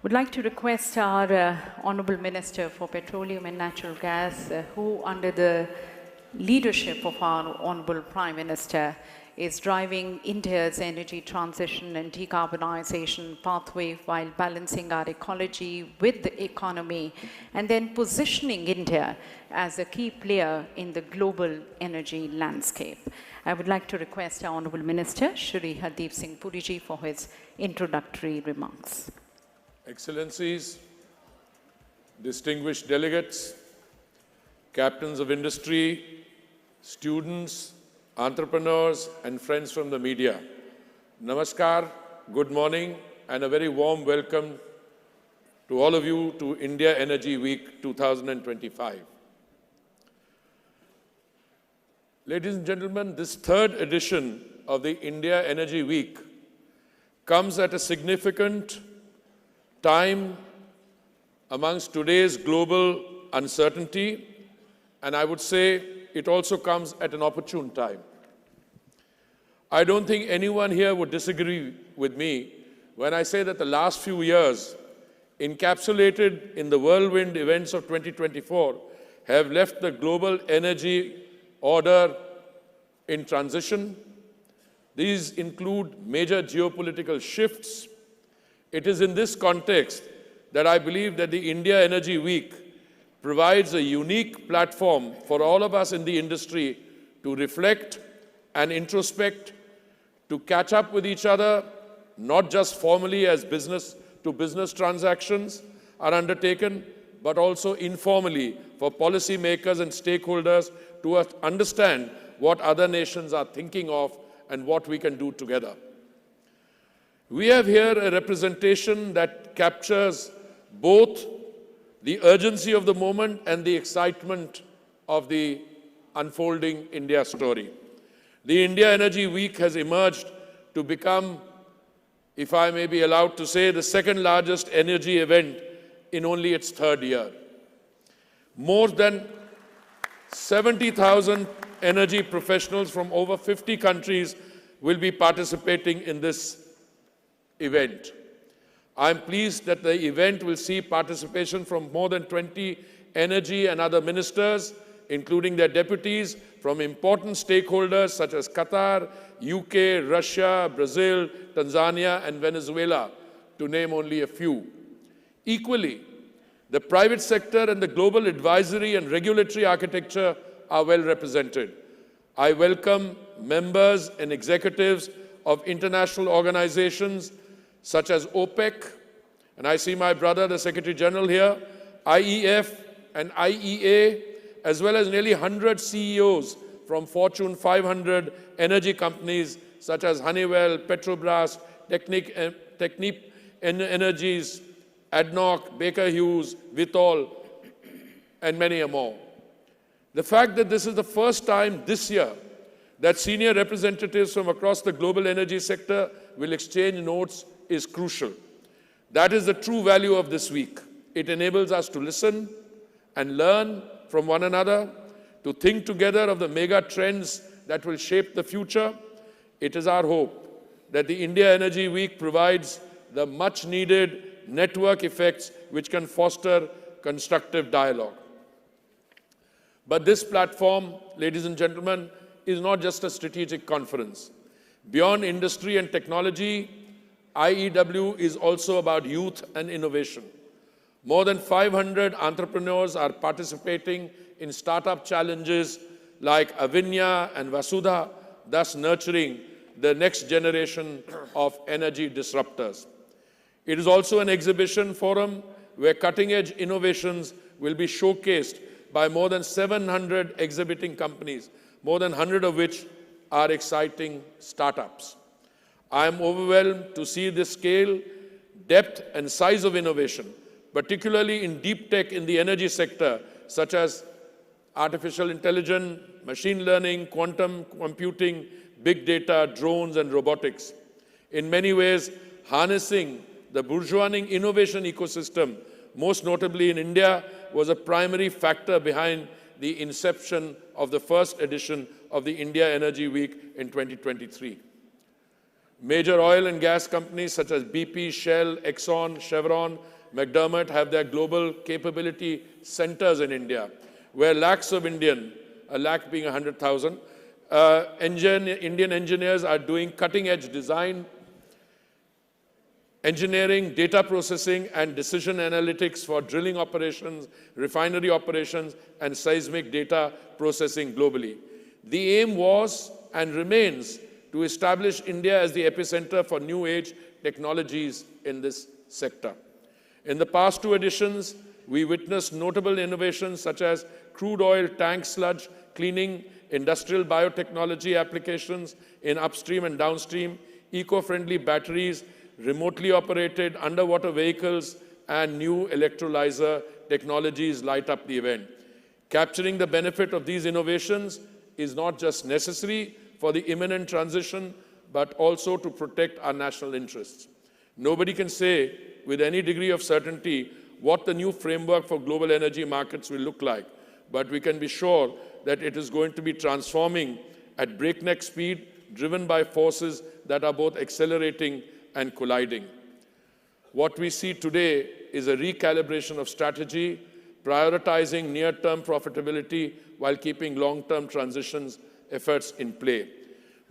would like to request our Honourable Minister for Petroleum and Natural Gas, who under the leadership of our Honourable Prime Minister is driving India's energy transition and decarbonization pathway while balancing our ecology with the economy, and then positioning India as a key player in the global energy landscape. I would like to request our Honourable Minister, Shri Hardeep Singh Puri ji, for his introductory remarks. Excellencies, distinguished delegates, captains of industry, students, entrepreneurs, and friends from the media. Namaskar, good morning, and a very warm welcome to all of you to India Energy Week 2025. Ladies and gentlemen, this third edition of the India Energy Week comes at a significant time amongst today's global uncertainty, and I would say it also comes at an opportune time. I don't think anyone here would disagree with me when I say that the last few years, encapsulated in the whirlwind events of 2024, have left the global energy order in transition. These include major geopolitical shifts. It is in this context that I believe that the India Energy Week provides a unique platform for all of us in the industry to reflect and introspect, to catch up with each other, not just formally as business-to-business transactions are undertaken, but also informally for policymakers and stakeholders to understand what other nations are thinking of and what we can do together. We have here a representation that captures both the urgency of the moment and the excitement of the unfolding India story. The India Energy Week has emerged to become, if I may be allowed to say, the second largest energy event in only its third year. More than 70,000 energy professionals from over 50 countries will be participating in this event. I'm pleased that the event will see participation from more than 20 energy and other ministers, including their deputies, from important stakeholders such as Qatar, UK, Russia, Brazil, Tanzania, and Venezuela, to name only a few. Equally, the private sector and the global advisory and regulatory architecture are well represented. I welcome members and executives of international organizations such as OPEC, and I see my brother, the Secretary General here, IEF and IEA, as well as nearly 100 CEOs from Fortune 500 energy companies such as Honeywell, Petrobras, Technip Energies, ADNOC, Baker Hughes, Vitol, and many more. The fact that this is the first time this year that senior representatives from across the global energy sector will exchange notes is crucial. That is the true value of this week. It enables us to listen and learn from one another, to think together of the mega trends that will shape the future. It is our hope that the India Energy Week provides the much-needed network effects which can foster constructive dialogue. But this platform, ladies and gentlemen, is not just a strategic conference. Beyond industry and technology, IEW is also about youth and innovation. More than 500 entrepreneurs are participating in startup challenges like Avinya and Vasudha, thus nurturing the next generation of energy disruptors. It is also an exhibition forum where cutting-edge innovations will be showcased by more than 700 exhibiting companies, more than 100 of which are exciting startups. I am overwhelmed to see the scale, depth, and size of innovation, particularly in deep tech in the energy sector, such as artificial intelligence, machine learning, quantum computing, big data, drones, and robotics. In many ways, harnessing the bourgeoising innovation ecosystem, most notably in India, was a primary factor behind the inception of the first edition of the India Energy Week in 2023. Major oil and gas companies such as BP, Shell, Exxon, Chevron, McDermott have their global capability centers in India, where lakhs of Indian, a lakh being 100,000, Indian engineers are doing cutting-edge design, engineering, data processing, and decision analytics for drilling operations, refinery operations, and seismic data processing globally. The aim was and remains to establish India as the epicenter for new age technologies in this sector. In the past two editions, we witnessed notable innovations such as crude oil tank sludge cleaning, industrial biotechnology applications in upstream and downstream, eco-friendly batteries, remotely operated underwater vehicles, and new electrolyzer technologies light up the event. Capturing the benefit of these innovations is not just necessary for the imminent transition, but also to protect our national interests. Nobody can say with any degree of certainty what the new framework for global energy markets will look like, but we can be sure that it is going to be transforming at breakneck speed, driven by forces that are both accelerating and colliding. What we see today is a recalibration of strategy, prioritizing near-term profitability while keeping long-term transitions efforts in play.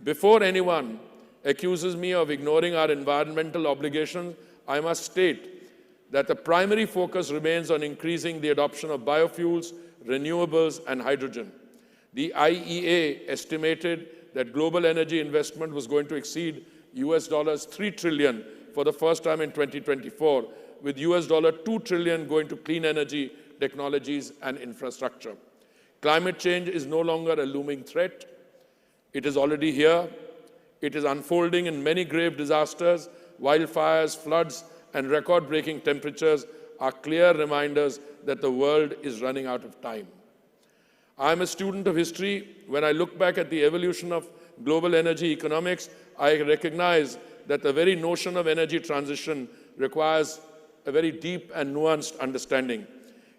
Before anyone accuses me of ignoring our environmental obligations, I must state that the primary focus remains on increasing the adoption of biofuels, renewables, and hydrogen. The IEA estimated that global energy investment was going to exceed $3 trillion for the first time in 2024, with $2 trillion going to clean energy, technologies, and infrastructure. Climate change is no longer a looming threat. It is already here. It is unfolding in many grave disasters. Wildfires, floods, and record-breaking temperatures are clear reminders that the world is running out of time. I am a student of history. When I look back at the evolution of global energy economics, I recognize that the very notion of energy transition requires a very deep and nuanced understanding.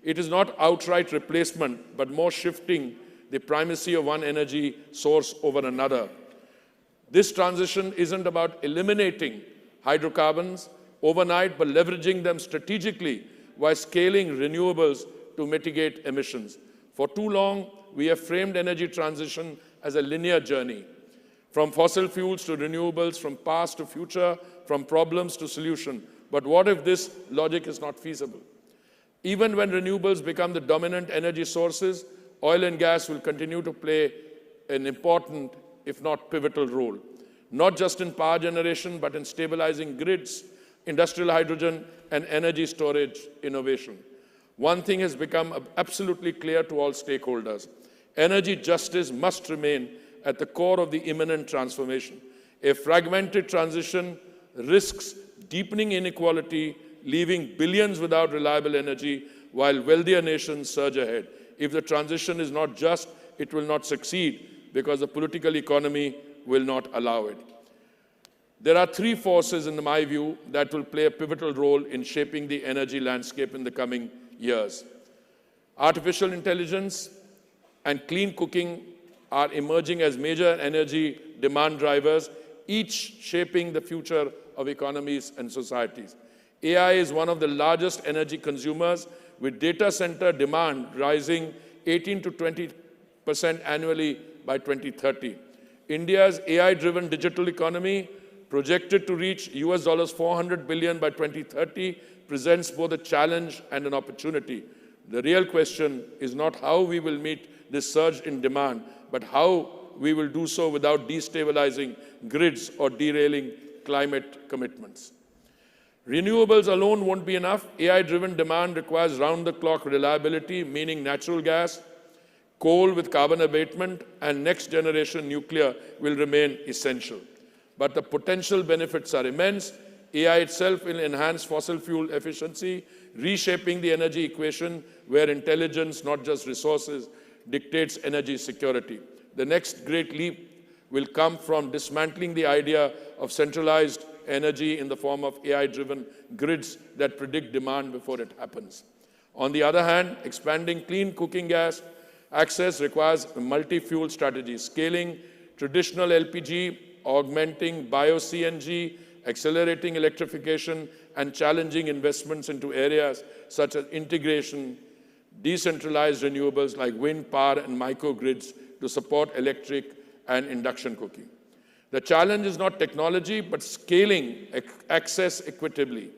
It is not outright replacement, but more shifting the primacy of one energy source over another. This transition isn't about eliminating hydrocarbons overnight, but leveraging them strategically while scaling renewables to mitigate emissions. For too long, we have framed energy transition as a linear journey, from fossil fuels to renewables, from past to future, from problems to solution. But what if this logic is not feasible? Even when renewables become the dominant energy sources, oil and gas will continue to play an important, if not pivotal role, not just in power generation, but in stabilizing grids, industrial hydrogen, and energy storage innovation. One thing has become absolutely clear to all stakeholders. Energy justice must remain at the core of the imminent transformation. A fragmented transition risks deepening inequality, leaving billions without reliable energy, while wealthier nations surge ahead. If the transition is not just, it will not succeed, because the political economy will not allow it. There are three forces, in my view, that will play a pivotal role in shaping the energy landscape in the coming years. Artificial intelligence and clean cooking are emerging as major energy demand drivers, each shaping the future of economies and societies. AI is one of the largest energy consumers, with data center demand rising 18 to 20% annually by 2030. India's AI-driven digital economy, projected to reach $400 billion by 2030, presents both a challenge and an opportunity. The real question is not how we will meet this surge in demand, but how we will do so without destabilizing grids or derailing climate commitments. Renewables alone won't be enough. AI-driven demand requires round-the-clock reliability, meaning natural gas, coal with carbon abatement, and next-generation nuclear will remain essential. But the potential benefits are immense. AI itself will enhance fossil fuel efficiency, reshaping the energy equation where intelligence, not just resources, dictates energy security. The next great leap will come from dismantling the idea of centralized energy in the form of AI-driven grids that predict demand before it happens. On the other hand, expanding clean cooking gas access requires a multi-fuel strategy, scaling traditional LPG, augmenting bio-CNG, accelerating electrification, and challenging investments into areas such as integration, decentralized renewables like wind power and microgrids to support electric and induction cooking. The challenge is not technology, but scaling access equitably.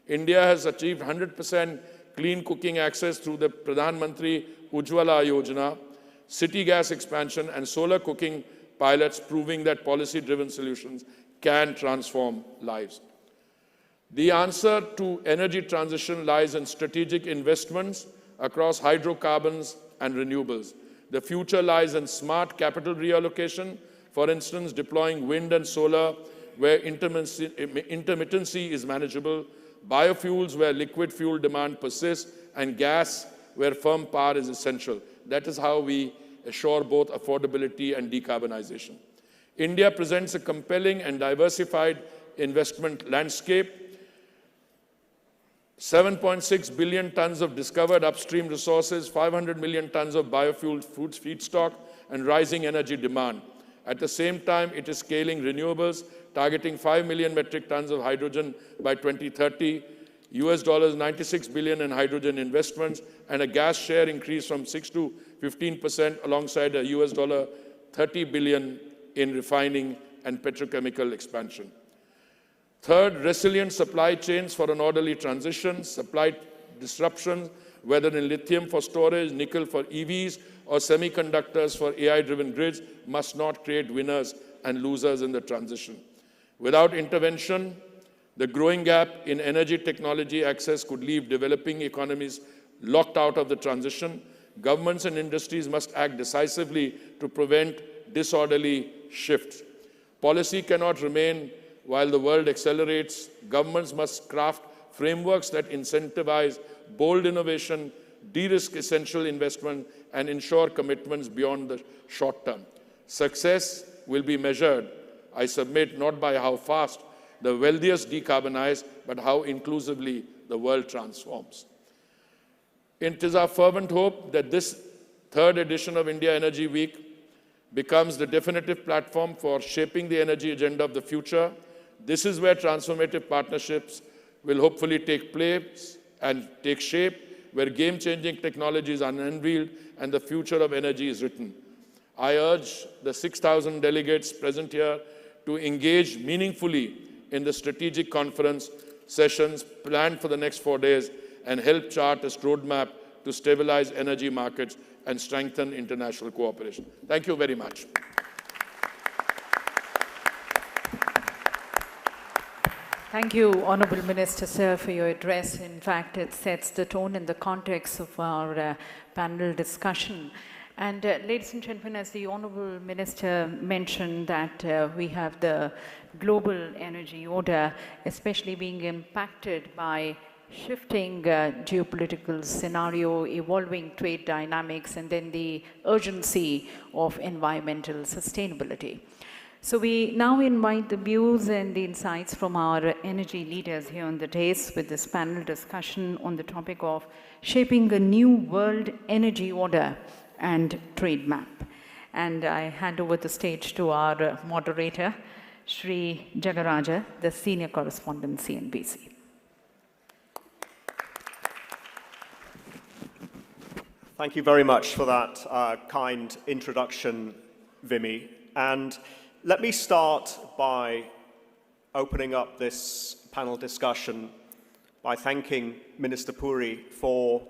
India has achieved 100% clean cooking access through the Pradhan Mantri Ujjwala Yojana, city gas expansion, and solar cooking pilots, proving that policy-driven solutions can transform lives. The answer to energy transition lies in strategic investments across hydrocarbons and renewables. The future lies in smart capital reallocation, for instance, deploying wind and solar where intermittency is manageable, biofuels where liquid fuel demand persists, and gas where firm power is essential. That is how we assure both affordability and decarbonization. India presents a compelling and diversified investment landscape. 7.6 billion tons of discovered upstream resources, 500 million tons of biofuel foods feedstock, and rising energy demand. At the same time, it is scaling renewables, targeting 5 million metric tons of hydrogen by 2030, US $96 billion in hydrogen investments, and a gas share increase from 6 to 15% alongside a US $30 billion in refining and petrochemical expansion. Third, resilient supply chains for an orderly transition. Supply disruptions, whether in lithium for storage, nickel for EVs, or semiconductors for AI-driven grids, must not create winners and losers in the transition. Without intervention, the growing gap in energy technology access could leave developing economies locked out of the transition. Governments and industries must act decisively to prevent disorderly shifts. Policy cannot remain while the world accelerates. Governments must craft frameworks that incentivize bold innovation, de-risk essential investment, and ensure commitments beyond the short term. Success will be measured, I submit, not by how fast the wealthiest decarbonize, but how inclusively the world transforms. It is our fervent hope that this third edition of India Energy Week becomes the definitive platform for shaping the energy agenda of the future. This is where transformative partnerships will hopefully take place and take shape, where game-changing technologies are unveiled and the future of energy is written. I urge the 6,000 delegates present here to engage meaningfully in the strategic conference sessions planned for the next 4 days and help chart a roadmap to stabilize energy markets and strengthen international cooperation. Thank you very much. Thank you, Honourable Minister, sir, for your address. In fact, it sets the tone and the context of our panel discussion. And ladies and gentlemen, as the Honourable Minister mentioned that we have the global energy order, especially being impacted by shifting geopolitical scenario, evolving trade dynamics, and then the urgency of environmental sustainability. So we now invite the views and the insights from our energy leaders here on the dais with this panel discussion on the topic of shaping a new world energy order and trade map. And I hand over the stage to our moderator, Shri Jagaraja, the senior correspondent, CNBC. Thank you very much for that kind introduction, Vimy. And let me start by opening up this panel discussion by thanking Minister Puri for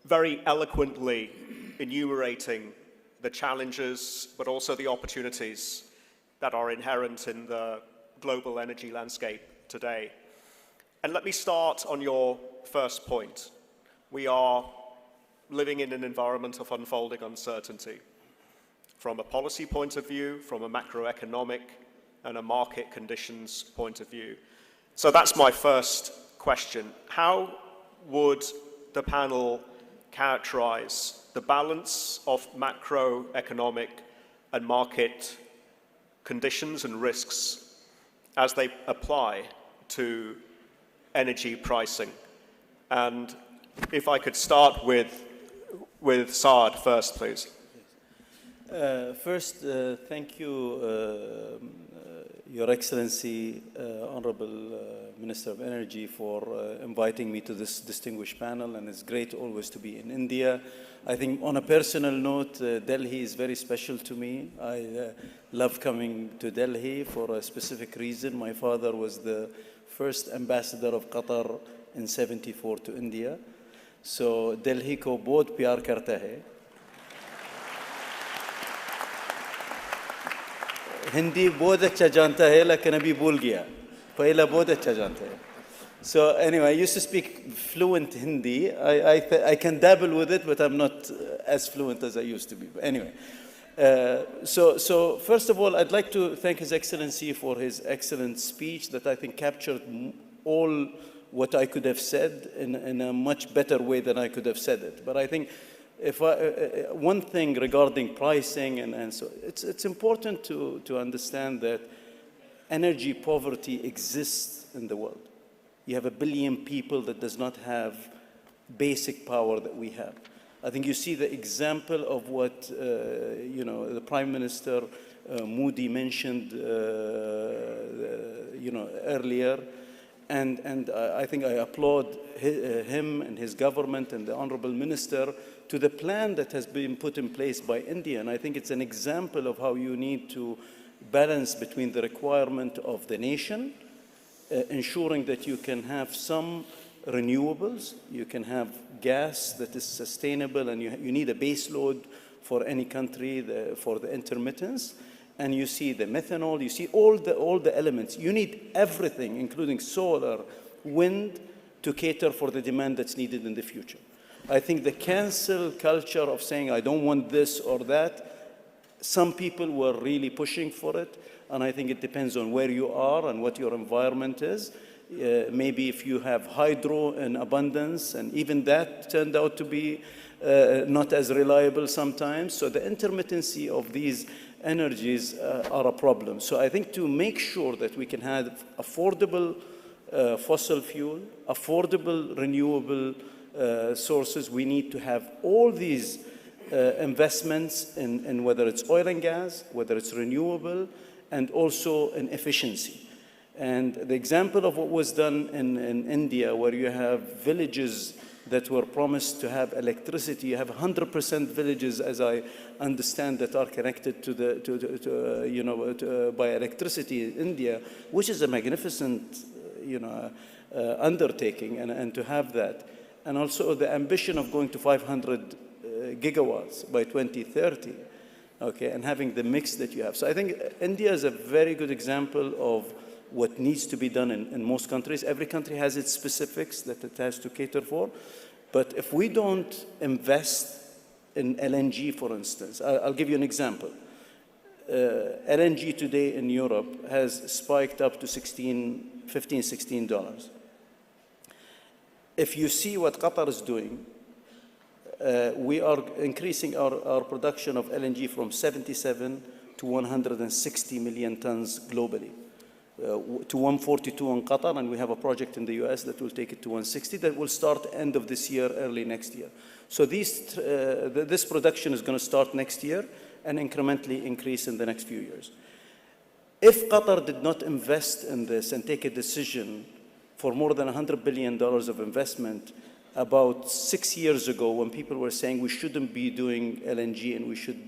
very eloquently enumerating the challenges, but also the opportunities that are inherent in the global energy landscape today. And let me start on your first point. We are living in an environment of unfolding uncertainty. From a policy point of view, from a macroeconomic and a market conditions point of view. So that's my first question. How would the panel characterize the balance of macroeconomic and market conditions and risks as they apply to energy pricing? And if I could start with Saad first, please. First, thank you, Your Excellency, Honorable Minister of Energy, for inviting me to this distinguished panel, and it's great always to be in India. I think on a personal note, Delhi is very special to me. I love coming to Delhi for a specific reason. My father was the first ambassador of Qatar in '74 to India. So Delhi ko bahut pyar karta hai. Hindi बहुत अच्छा जानता है लेकिन अभी भूल गया पहला बहुत अच्छा जानता है. So anyway, I used to speak fluent Hindi. I can dabble with it, but I'm not as fluent as I used to be. But anyway, so first of all, I'd like to thank His Excellency for his excellent speech that I think captured all what I could have said in a much better way than I could have said it. But I think One thing regarding pricing, and so it's important to understand that energy poverty exists in the world. You have 1 billion people that does not have basic power that we have. I think you see the example of what the Prime Minister Modi mentioned earlier, and I think I applaud him and his government and the Honorable Minister to the plan that has been put in place by India. And I think it's an example of how you need to balance between the requirement of the nation, ensuring that you can have some renewables, you can have gas that is sustainable, and you need a base load for any country for the intermittence. And you see the methanol, you see all the elements. You need everything, including solar, wind, to cater for the demand that's needed in the future. I think the cancel culture of saying, I don't want this or that, some people were really pushing for it, and I think it depends on where you are and what your environment is. Maybe if you have hydro in abundance, and even that turned out to be not as reliable sometimes. So the intermittency of these energies are a problem. So I think to make sure that we can have affordable fossil fuel, affordable renewable sources, we need to have all these investments in whether it's oil and gas, whether it's renewable, and also in efficiency. And the example of what was done in India, where you have villages that were promised to have electricity, you have 100% villages, as I understand, that are connected by electricity in India, which is a magnificent, undertaking, and to have that. And also the ambition of going to 500 gigawatts by 2030, okay, and having the mix that you have. So I think India is a very good example of what needs to be done in most countries. Every country has its specifics that it has to cater for. But if we don't invest in LNG, for instance, I'll give you an example. LNG today in Europe has spiked up to $15, $16. If you see what Qatar is doing, we are increasing our production of LNG from 77 to 160 million tons globally. To 142 in Qatar, and we have a project in the US that will take it to 160 that will start end of this year, early next year. So this production is going to start next year and incrementally increase in the next few years. If Qatar did not invest in this and take a decision for more than $100 billion of investment about 6 years ago, when people were saying we shouldn't be doing LNG and we should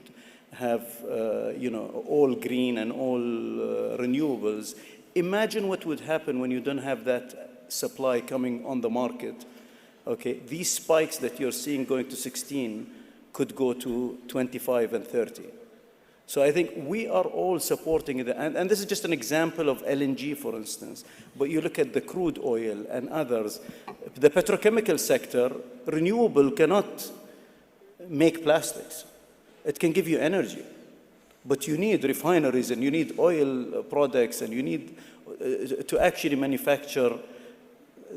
have all green and all renewables, imagine what would happen when you don't have that supply coming on the market. Okay, these spikes that you're seeing going to 16 could go to 25 and 30. So I think we are all supporting it. And this is just an example of LNG, for instance. But you look at the crude oil and others. The petrochemical sector, renewable cannot make plastics. It can give you energy. But you need refineries, and you need oil products, and you need to actually manufacture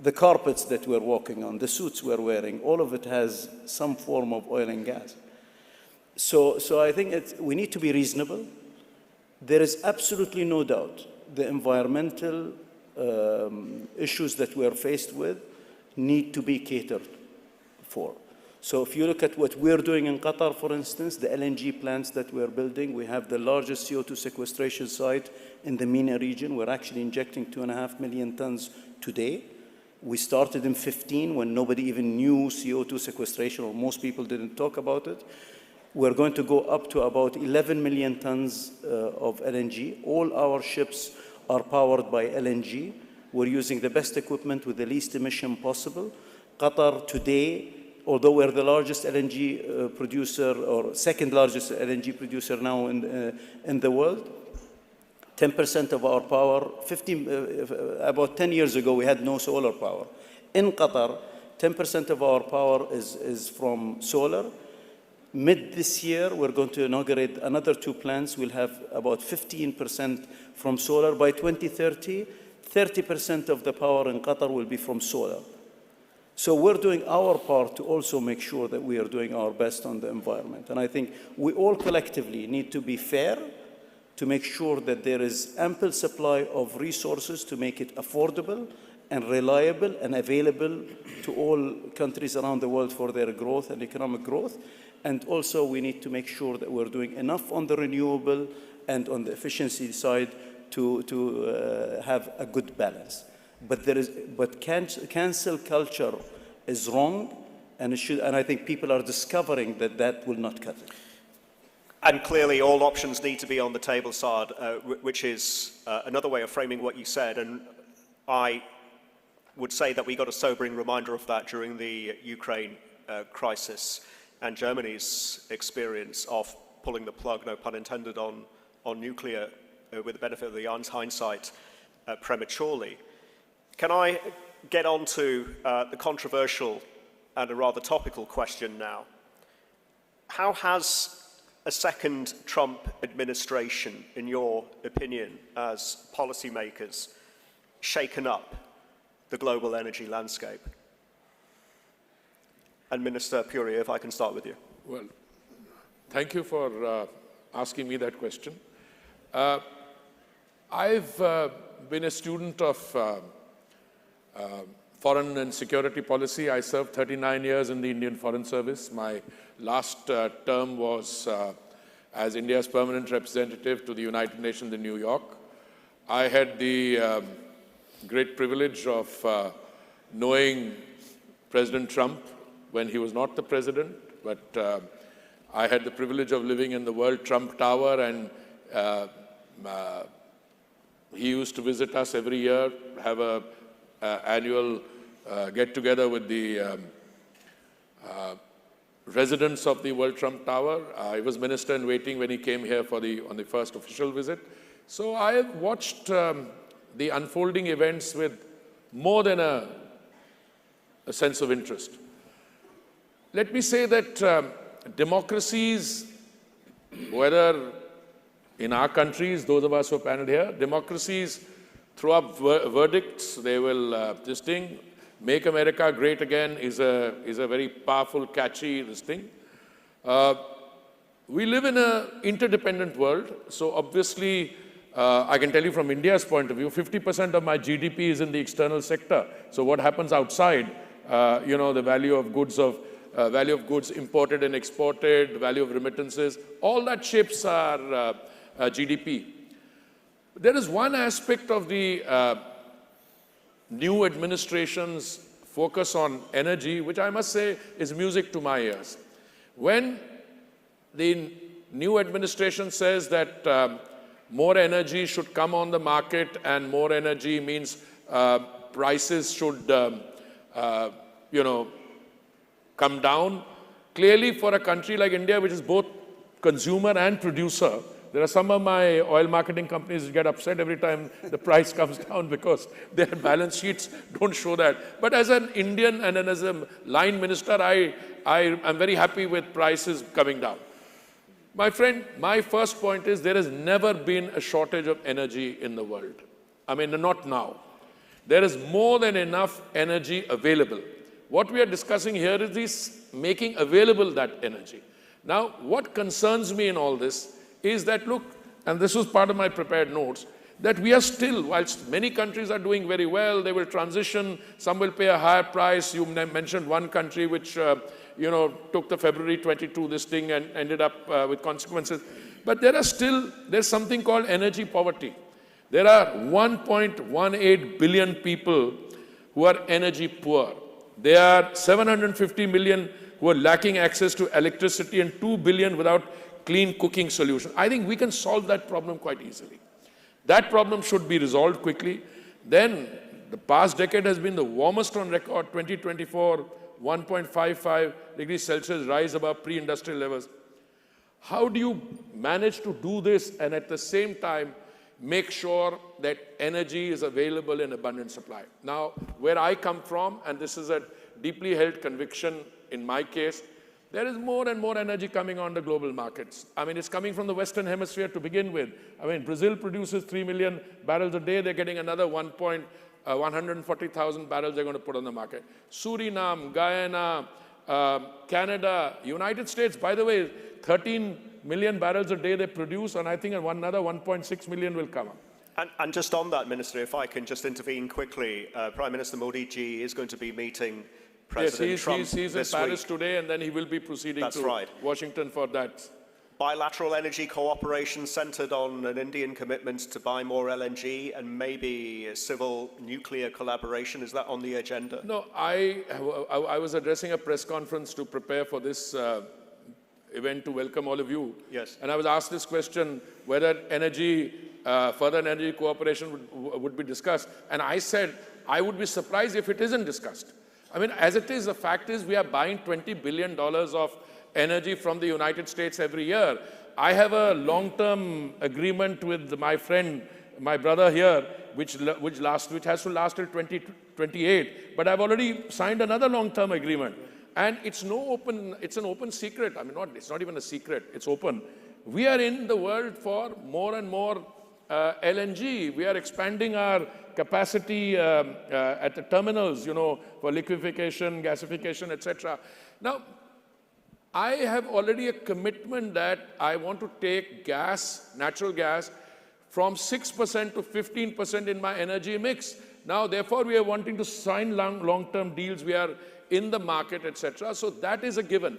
the carpets that we're walking on, the suits we're wearing. All of it has some form of oil and gas. So I think we need to be reasonable. There is absolutely no doubt the environmental issues that we're faced with need to be catered for. So if you look at what we're doing in Qatar, for instance, the LNG plants that we're building, we have the largest CO2 sequestration site in the MENA region. We're actually injecting 2.5 million tons today. We started in 2015 when nobody even knew CO2 sequestration, or most people didn't talk about it. We're going to go up to about 11 million tons of LNG. All our ships are powered by LNG. We're using the best equipment with the least emission possible. Qatar today, although we're the largest LNG producer, or second largest LNG producer now in the world, 10% of our power, about 10 years ago, we had no solar power. In Qatar, 10% of our power is from solar. Mid this year, we're going to inaugurate another 2 plants. We'll have about 15% from solar. By 2030, 30% of the power in Qatar will be from solar. So we're doing our part to also make sure that we are doing our best on the environment. And I think we all collectively need to be fair to make sure that there is ample supply of resources to make it affordable and reliable and available to all countries around the world for their growth and economic growth. And also we need to make sure that we're doing enough on the renewable and on the efficiency side to have a good balance. But cancel culture is wrong, and I think people are discovering that that will not cut it. And clearly all options need to be on the table, Saad, which is another way of framing what you said. And I would say that we got a sobering reminder of that during the Ukraine crisis and Germany's experience of pulling the plug, no pun intended, on nuclear with the benefit of the hindsight prematurely. Can I get on to the controversial and a rather topical question now? How has a second Trump administration, in your opinion, as policymakers, shaken up the global energy landscape? And Minister Puri, if I can start with you. Well, thank you for asking me that question. I've been a student of foreign and security policy. I served 39 years in the Indian Foreign Service. My last term was as India's permanent representative to the United Nations in New York. I had the great privilege of knowing President Trump when he was not the president, but I had the privilege of living in the World Trump Tower, and he used to visit us every year, have a annual get-together with the residents of the World Trump Tower. I was minister in waiting when he came here on the first official visit. So I have watched the unfolding events with more than a sense of interest. Let me say that democracies, whether in our countries, those of us who are paneled here, democracies throw up verdicts. They will, this thing, Make America Great Again is a very powerful, catchy, this thing. We live in an interdependent world. So obviously, I can tell you from India's point of view, 50% of my GDP is in the external sector. So what happens outside, the value of goods imported and exported, value of remittances, all that shapes our GDP. There is one aspect of the new administration's focus on energy, which I must say is music to my ears. When the new administration says that more energy should come on the market, and more energy means prices should, come down. Clearly, for a country like India, which is both consumer and producer, there are some of my oil marketing companies who get upset every time the price comes down because their balance sheets don't show that. But as an Indian and as a line minister, I'm very happy with prices coming down. My friend, my first point is there has never been a shortage of energy in the world. I mean, not now. There is more than enough energy available. What we are discussing here is this making available that energy. Now, what concerns me in all this is that, look, and this was part of my prepared notes, that we are still, whilst many countries are doing very well, they will transition, some will pay a higher price. You mentioned one country which, took the February 22 this thing and ended up with consequences. But there's something called energy poverty. There are 1.18 billion people who are energy poor. There are 750 million who are lacking access to electricity and 2 billion without clean cooking solution. I think we can solve that problem quite easily. That problem should be resolved quickly. Then the past decade has been the warmest on record, 2024, 1.55 degrees Celsius rise above pre-industrial levels. How do you manage to do this and at the same time make sure that energy is available in abundant supply? Now, where I come from, and this is a deeply held conviction in my case, there is more and more energy coming on the global markets. I mean, it's coming from the Western Hemisphere to begin with. I mean, Brazil produces 3 million barrels a day. They're getting another 1.5 140,000 barrels they're going to put on the market. Suriname, Guyana, Canada, United States, by the way, 13 million barrels a day they produce, and I think another 1.6 million will come up. And just on that, Minister, if I can just intervene quickly, Prime Minister Modi ji is going to be meeting President Trump he's in this Paris week. today, and then he will be proceeding to Washington for that. Bilateral energy cooperation centered on an Indian commitment to buy more LNG and maybe civil nuclear collaboration. Is that on the agenda? No, I was addressing a press conference to prepare for this event to welcome all of you. Yes. And I was asked this question, whether further energy cooperation would be discussed. And I said, I would be surprised if it isn't discussed. I mean, as it is, the fact is we are buying $20 billion of energy from the United States every year. I have a long-term agreement with my friend, my brother here, which has to last till 2028. But I've already signed another long-term agreement. And it's an open secret. I mean, it's not even a secret, it's open. We are in the world for more and more LNG. We are expanding our capacity at the terminals, for liquefaction, gasification, etc. Now, I have already a commitment that I want to take gas, natural gas, from 6% to 15% in my energy mix. Now, therefore, we are wanting to sign long-term deals. We are in the market, etc. So that is a given.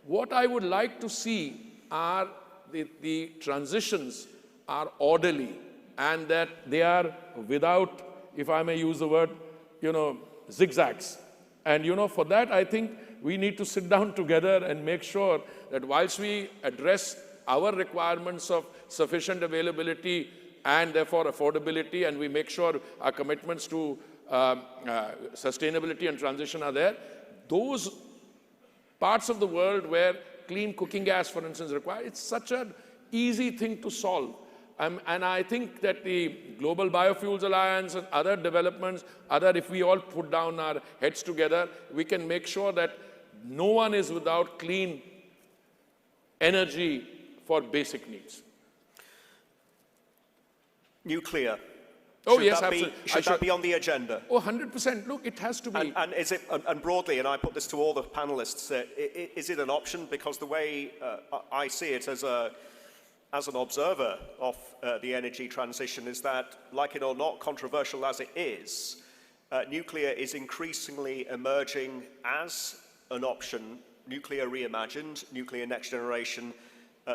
What I would like to see are the transitions are orderly and that they are without, if I may use the word, zigzags. And, for that, I think we need to sit down together and make sure that whilst we address our requirements of sufficient availability and therefore affordability, and we make sure our commitments to sustainability and transition are there, those parts of the world where clean cooking gas, for instance, is required, it's such an easy thing to solve. And I think that the Global Biofuels Alliance and other developments, if we all put down our heads together, we can make sure that no one is without clean energy for basic needs. Nuclear. Oh, yes, absolutely. Should that be on the agenda? Oh, 100%. Look, it has to be. And is it, and broadly, and I put this to all the panelists, is it an option? Because the way I see it as an observer of the energy transition is that, like it or not, controversial as it is, nuclear is increasingly emerging as an option, nuclear reimagined, nuclear next generation,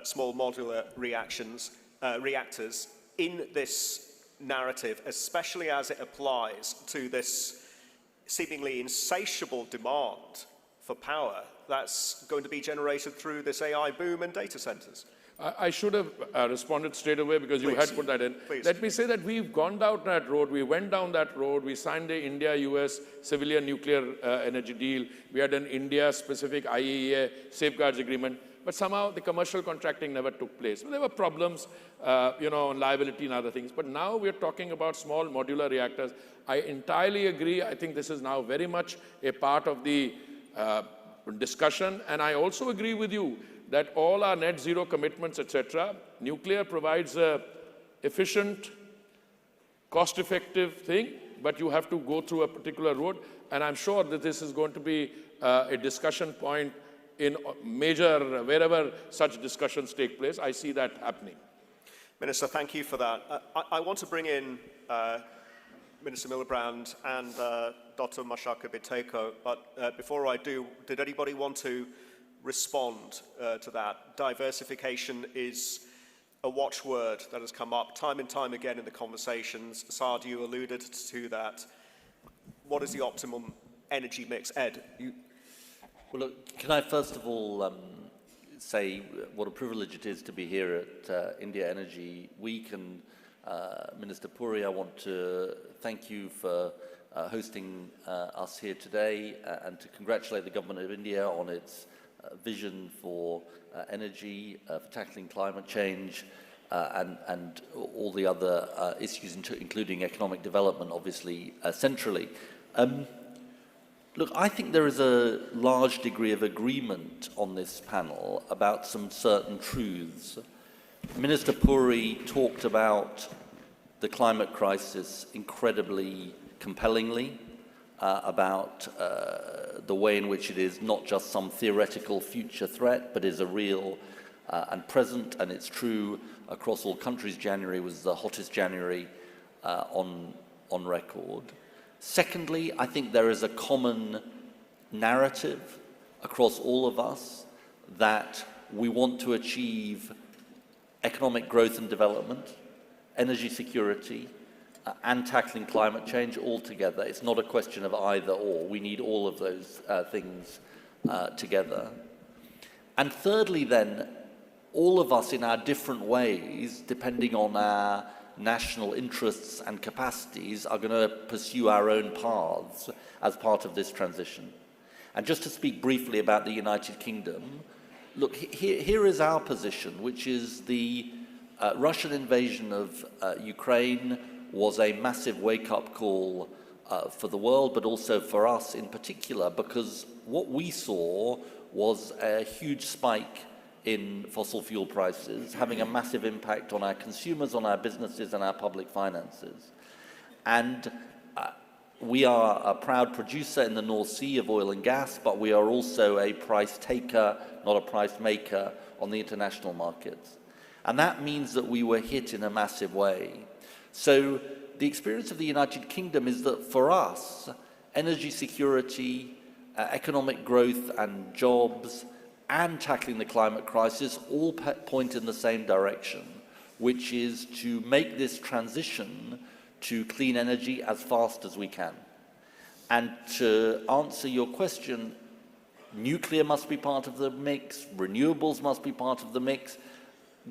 small modular reactors in this narrative, especially as it applies to this seemingly insatiable demand for power that's going to be generated through this AI boom and data centers. I should have responded straight away because you had put that in. Please. Let me say that we've gone down that road. We went down that road. We signed the India-US civilian nuclear energy deal. We had an India-specific IAEA safeguards agreement. But somehow the commercial contracting never took place. There were problems, on liability and other things. But now we're talking about small modular reactors. I entirely agree. I think this is now very much a part of the discussion. And I also agree with you that all our net zero commitments, etc., nuclear provides a efficient, cost-effective thing, but you have to go through a particular road. And I'm sure that this is going to be a discussion point in major, wherever such discussions take place. I see that happening. Minister, thank you for that. I want to bring in Minister Miliband and Dr. Mashaka Biteko, but before I do, did anybody want to respond to that? Diversification is a watchword that has come up time and time again in the conversations. Saad, you alluded to that. What is the optimum energy mix? Ed? Well, look, can I first of all say what a privilege it is to be here at India Energy Week, and Minister Puri, I want to thank you for hosting us here today and to congratulate the Government of India on its vision for energy, for tackling climate change and all the other issues, including economic development, obviously, centrally. Look, I think there is a large degree of agreement on this panel about some certain truths. Minister Puri talked about the climate crisis incredibly compellingly about the way in which it is not just some theoretical future threat, but is a real and present, and it's true across all countries. January was the hottest January on record. Secondly, I think there is a common narrative across all of us that we want to achieve economic growth and development, energy security, and tackling climate change all together. It's not a question of either or. We need all of those things together. And thirdly, then, all of us in our different ways, depending on our national interests and capacities, are going to pursue our own paths as part of this transition. And just to speak briefly about the United Kingdom, look, here is our position, which is the Russian invasion of Ukraine was a massive wake-up call for the world, but also for us in particular, because what we saw was a huge spike in fossil fuel prices, having a massive impact on our consumers, on our businesses, and our public finances. And we are a proud producer in the North Sea of oil and gas, but we are also a price taker, not a price maker, on the international markets. And that means that we were hit in a massive way. So the experience of the United Kingdom is that for us, energy security, economic growth and jobs, and tackling the climate crisis all point in the same direction, which is to make this transition to clean energy as fast as we can. And to answer your question, nuclear must be part of the mix, renewables must be part of the mix.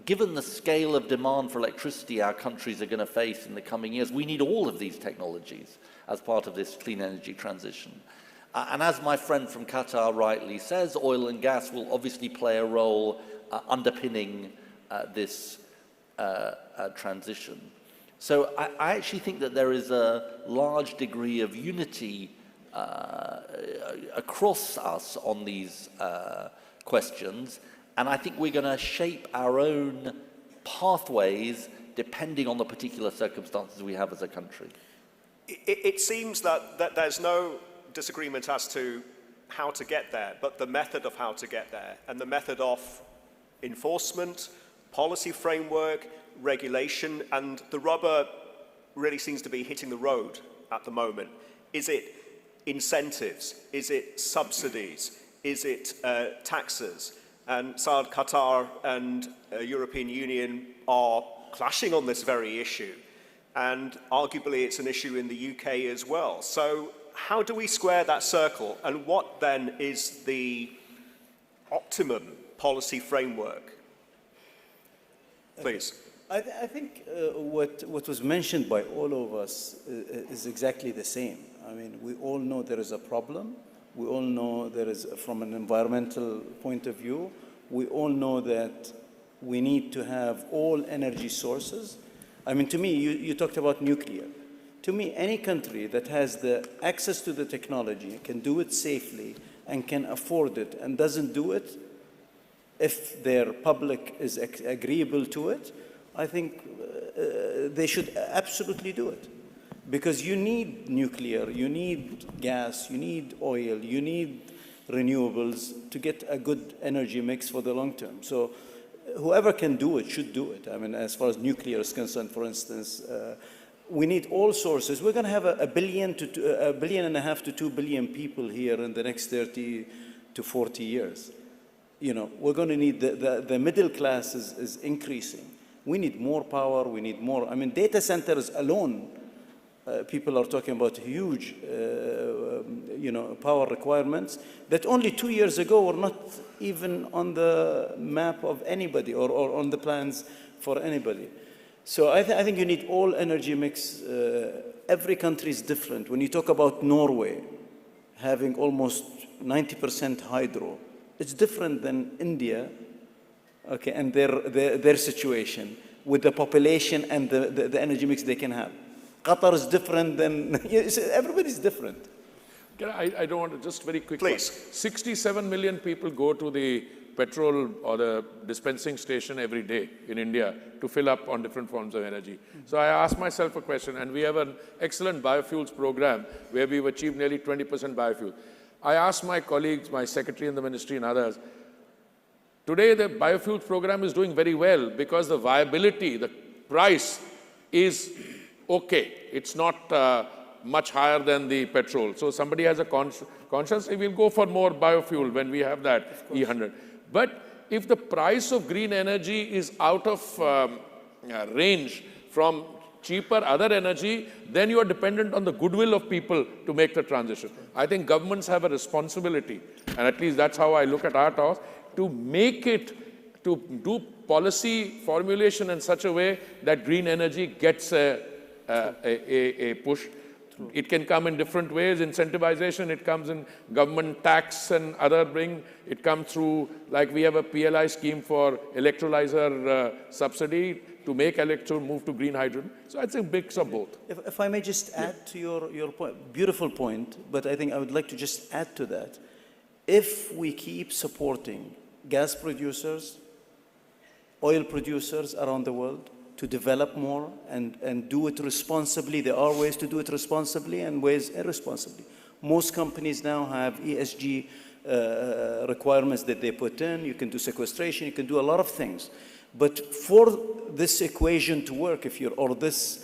Given the scale of demand for electricity our countries are going to face in the coming years, we need all of these technologies as part of this clean energy transition. And as my friend from Qatar rightly says, oil and gas will obviously play a role underpinning this transition. So I actually think that there is a large degree of unity across us on these questions. And I think we're going to shape our own pathways depending on the particular circumstances we have as a country. It seems that there's no disagreement as to how to get there, but the method of how to get there, and the method of enforcement, policy framework, regulation, and the rubber really seems to be hitting the road at the moment. Is it incentives? Is it subsidies? Is it taxes? And Saad, Qatar and European Union are clashing on this very issue. And arguably it's an issue in the UK as well. So how do we square that circle? And what then is the optimum policy framework? Please. I think what was mentioned by all of us is exactly the same. I mean, we all know there is a problem. We all know there is, from an environmental point of view, we all know that we need to have all energy sources. I mean, to me, you talked about nuclear. To me, any country that has the access to the technology, can do it safely, and can afford it, and doesn't do it, if their public is agreeable to it, I think they should absolutely do it. Because you need nuclear, you need gas, you need oil, you need renewables to get a good energy mix for the long term. So whoever can do it should do it. I mean, as far as nuclear is concerned, for instance, we need all sources. We're going to have a billion and a half to 2 billion people here in the next 30 to 40 years. You know, we're going to need the middle class is increasing. We need more power. We need more. I mean, data centers alone, people are talking about huge, power requirements that only 2 years ago were not even on the map of anybody or on the plans for anybody. So I think you need all energy mix. Every country is different. When you talk about Norway having almost 90% hydro, it's different than India, okay, and their situation with the population and the energy mix they can have. Qatar is different than, everybody's different. I don't want to, just very quickly. Please. 67 million people go to the petrol or the dispensing station every day in India to fill up on different forms of energy. So I asked myself a question, and we have an excellent biofuels program where we've achieved nearly 20% biofuel. I asked my colleagues, my secretary in the ministry and others, today the biofuels program is doing very well because the viability, the price is okay. It's not much higher than the petrol. So somebody has a conscience, we'll go for more biofuel when we have that E100. But if the price of green energy is out of range from cheaper other energy, then you are dependent on the goodwill of people to make the transition. I think governments have a responsibility, and at least that's how I look at our task, to make it, to do policy formulation in such a way that green energy gets a push. It can come in different ways. Incentivization, it comes in government tax and other bring. It comes through, like we have a PLI scheme for electrolyzer subsidy to make electro move to green hydrogen. So it's a mix of both. If I may just add to your point, beautiful point, but I think I would like to just add to that. If we keep supporting gas producers, oil producers around the world, to develop more and do it responsibly. There are ways to do it responsibly and ways irresponsibly. Most companies now have ESG requirements that they put in. You can do sequestration, you can do a lot of things. But for this equation to work, or this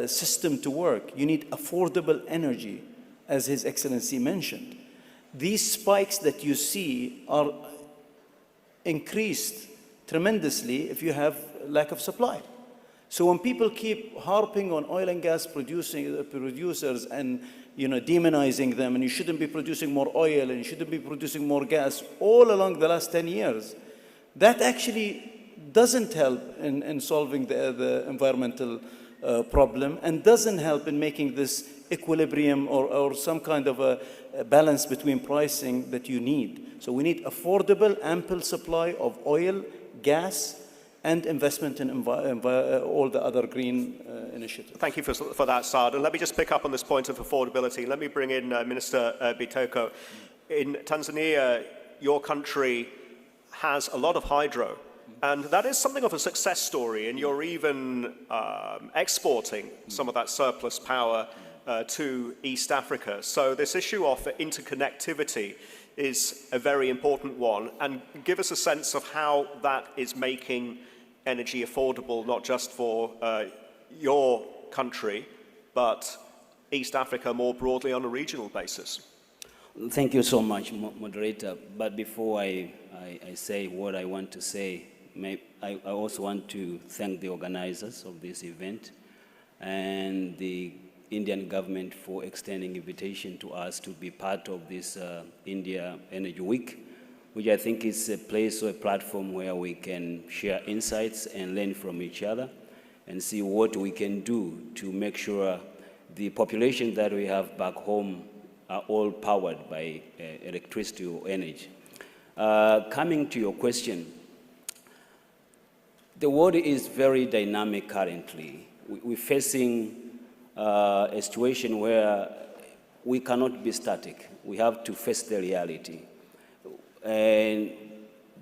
system to work, you need affordable energy, as His Excellency mentioned. These spikes that you see are increased tremendously if you have lack of supply. So when people keep harping on oil and gas producers and demonizing them, and you shouldn't be producing more oil and you shouldn't be producing more gas all along the last 10 years, that actually doesn't help in solving the environmental problem and doesn't help in making this equilibrium or some kind of a balance between pricing that you need. So we need affordable, ample supply of oil, gas, and investment in all the other green initiatives. Thank you for that, Saad. And let me just pick up on this point of affordability. Let me bring in Minister Bitoko. In Tanzania, your country has a lot of hydro, and that is something of a success story, and you're even exporting some of that surplus power to East Africa. So this issue of interconnectivity is a very important one, and give us a sense of how that is making energy affordable, not just for your country, but East Africa more broadly on a regional basis. Thank you so much, moderator. But before I say what I want to say, I also want to thank the organizers of this event and the Indian government for extending invitation to us to be part of this India Energy Week, which I think is a place or a platform where we can share insights and learn from each other and see what we can do to make sure the population that we have back home are all powered by electricity or energy. Coming to your question, the world is very dynamic currently. We're facing a situation where we cannot be static. We have to face the reality. And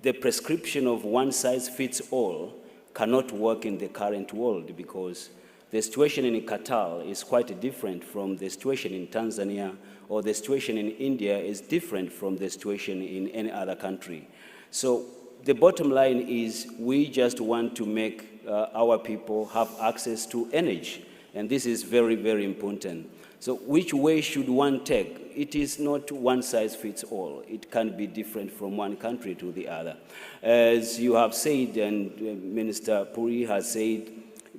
the prescription of one size fits all cannot work in the current world, because the situation in Qatar is quite different from the situation in Tanzania, or the situation in India is different from the situation in any other country. So the bottom line is we just want to make our people have access to energy. And this is very, very important. So which way should one take? It is not one size fits all. It can be different from one country to the other. As you have said, and Minister Puri has said,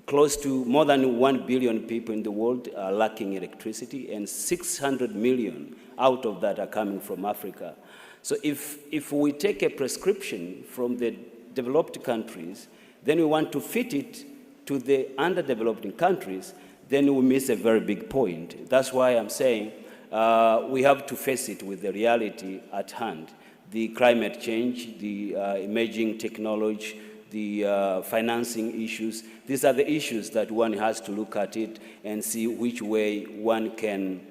close to more than 1 billion people in the world are lacking electricity, and 600 million out of that are coming from Africa. So if we take a prescription from the developed countries, then we want to fit it to the underdeveloped countries, then we miss a very big point. That's why I'm saying we have to face it with the reality at hand. The climate change, the emerging technology, the financing issues, these are the issues that one has to look at it and see which way one can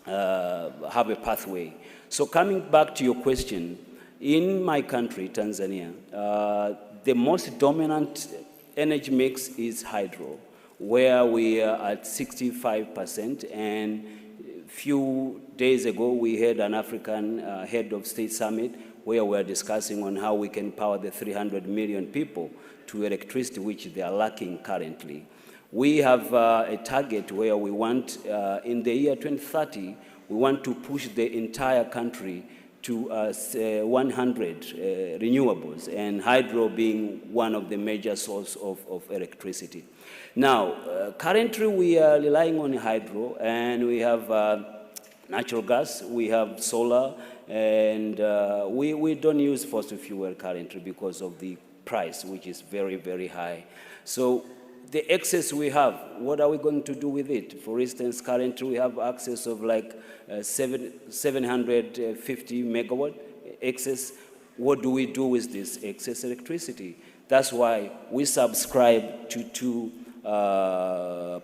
have a pathway. So coming back to your question, In my country, Tanzania, the most dominant energy mix is hydro, where we are at 65%. And a few days ago, we had an African head of state summit where we are discussing on how we can power the 300 million people to electricity, which they are lacking currently. We have a target where we want, in the year 2030, we want to push the entire country to 100 renewables, and hydro being one of the major sources of electricity. Now, currently we are relying on hydro, and we have natural gas, we have solar, and we don't use fossil fuel currently because of the price, which is very, very high. So the excess we have, what are we going to do with it? For instance, currently we have access of like 750 megawatt excess. What do we do with this excess electricity? That's why we subscribe to two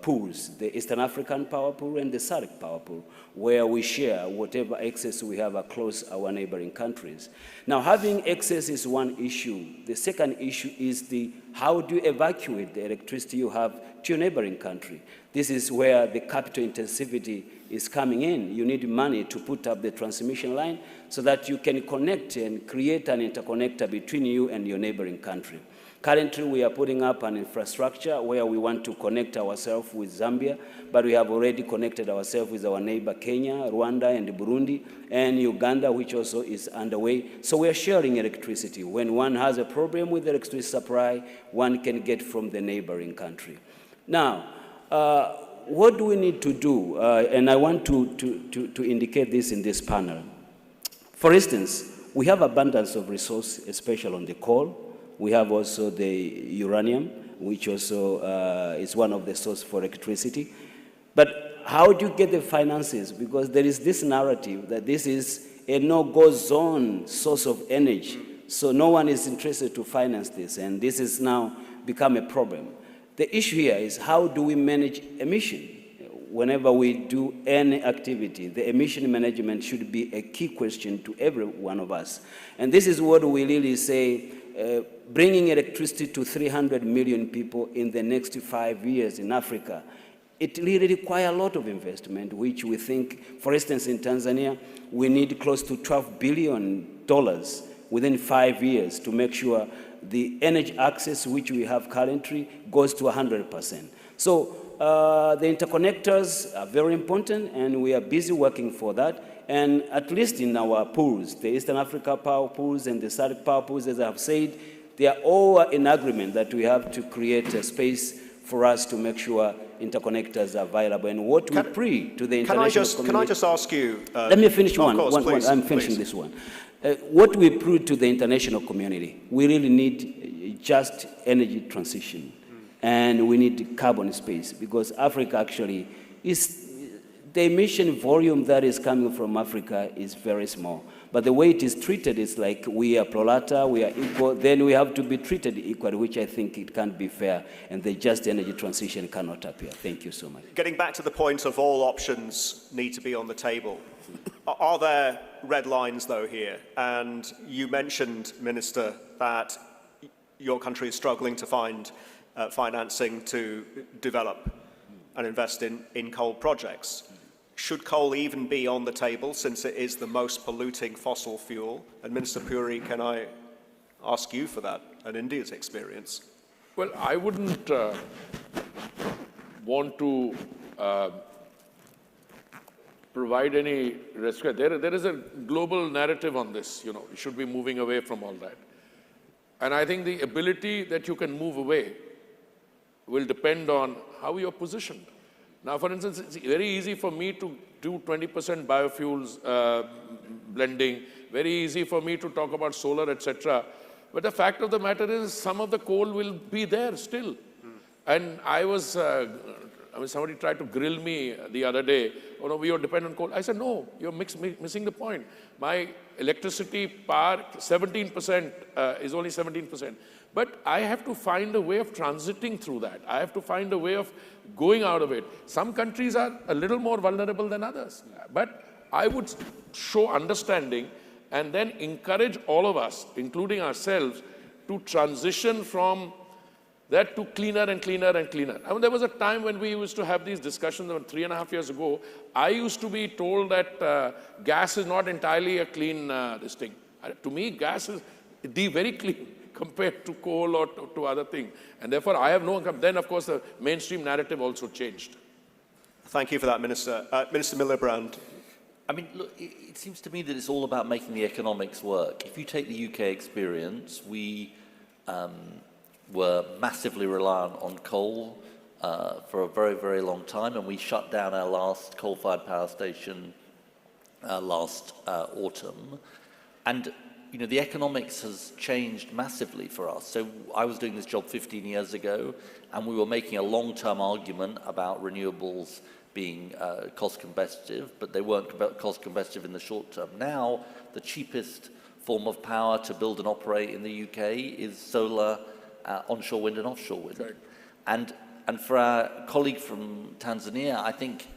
pools, the Eastern African Power Pool and the SADC Power Pool, where we share whatever excess we have across our neighboring countries. Now, having excess is one issue. The second issue is how do you evacuate the electricity you have to your neighboring country? This is where the capital intensivity is coming in. You need money to put up the transmission line so that you can connect and create an interconnector between you and your neighboring country. Currently, we are putting up an infrastructure where we want to connect ourselves with Zambia, but we have already connected ourselves with our neighbor Kenya, Rwanda, and Burundi, and Uganda, which also is underway. So we are sharing electricity. When one has a problem with electricity supply, one can get from the neighboring country. Now, what do we need to do? And I want to indicate this in this panel. For instance, we have abundance of resource, especially on the coal. We have also the uranium, which also is one of the sources for electricity. But how do you get the finances? Because there is this narrative that this is a no-go zone source of energy. So no one is interested to finance this, and this has now become a problem. The issue here is how do we manage emission? Whenever we do any activity, the emission management should be a key question to every one of us. And this is what we really say, bringing electricity to 300 million people in the next 5 years in Africa, it really requires a lot of investment, which we think, for instance, in Tanzania, we need close to $12 billion within 5 years to make sure the energy access which we have currently goes to 100%. So the interconnectors are very important, and we are busy working for that. And at least in our pools, the Eastern Africa Power Pools and the SADC Power Pools, as I have said, they are all in agreement that we have to create a space for us to make sure interconnectors are available. And what we pray to the international community... Can I just ask you... let me finish one. Please, I'm finishing this one. What we pray to the international community, we really need just energy transition. And we need carbon space, because Africa actually is... The emission volume that is coming from Africa is very small. But the way it is treated is like we are pro rata, we are equal, then we have to be treated equally, which I think it can't be fair, and the just energy transition cannot appear. Thank you so much. Getting back to the point of all options need to be on the table, are there red lines, though, here? And you mentioned, Minister, that your country is struggling to find financing to develop and invest in coal projects. Should coal even be on the table, since it is the most polluting fossil fuel? And Minister Puri, can I ask you for that and India's experience? Well, I wouldn't want to provide any rescue. There is a global narrative on this, you should be moving away from all that. And I think the ability that you can move away will depend on how you're positioned. Now, for instance, it's very easy for me to do 20% biofuels blending, very easy for me to talk about solar, etc. But the fact of the matter is some of the coal will be there still. And somebody tried to grill me the other day, oh no, we are dependent on coal. I said, no, you're missing the point. My electricity power, 17% is only 17%. But I have to find a way of transiting through that. I have to find a way of going out of it. Some countries are a little more vulnerable than others. But I would show understanding and then encourage all of us, including ourselves, to transition from that to cleaner and cleaner and cleaner. I mean, there was a time when we used to have these discussions, 3.5 years ago. I used to be told that gas is not entirely a clean this thing. To me, gas is very clean compared to coal or to other things. And therefore, I have no... Then, of course, the mainstream narrative also changed. Thank you for that, Minister. Minister Miliband. I mean, look, it seems to me that it's all about making the economics work. If you take the UK experience, we were massively reliant on coal for a very, very long time, and we shut down our last coal-fired power station last autumn. And, you know, the economics has changed massively for us. So I was doing this job 15 years ago, and we were making a long-term argument about renewables being cost competitive, but they weren't cost competitive in the short term. Now, the cheapest form of power to build and operate in the UK is solar, onshore wind and offshore wind. Right. And for our colleague from Tanzania, I think,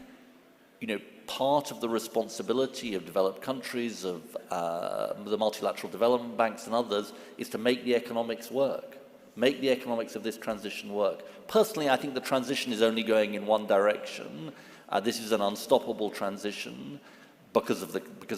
you know, part of the responsibility of developed countries, of the multilateral development banks and others, is to make the economics work, make the economics of this transition work. Personally, I think the transition is only going in one direction. This is an unstoppable transition because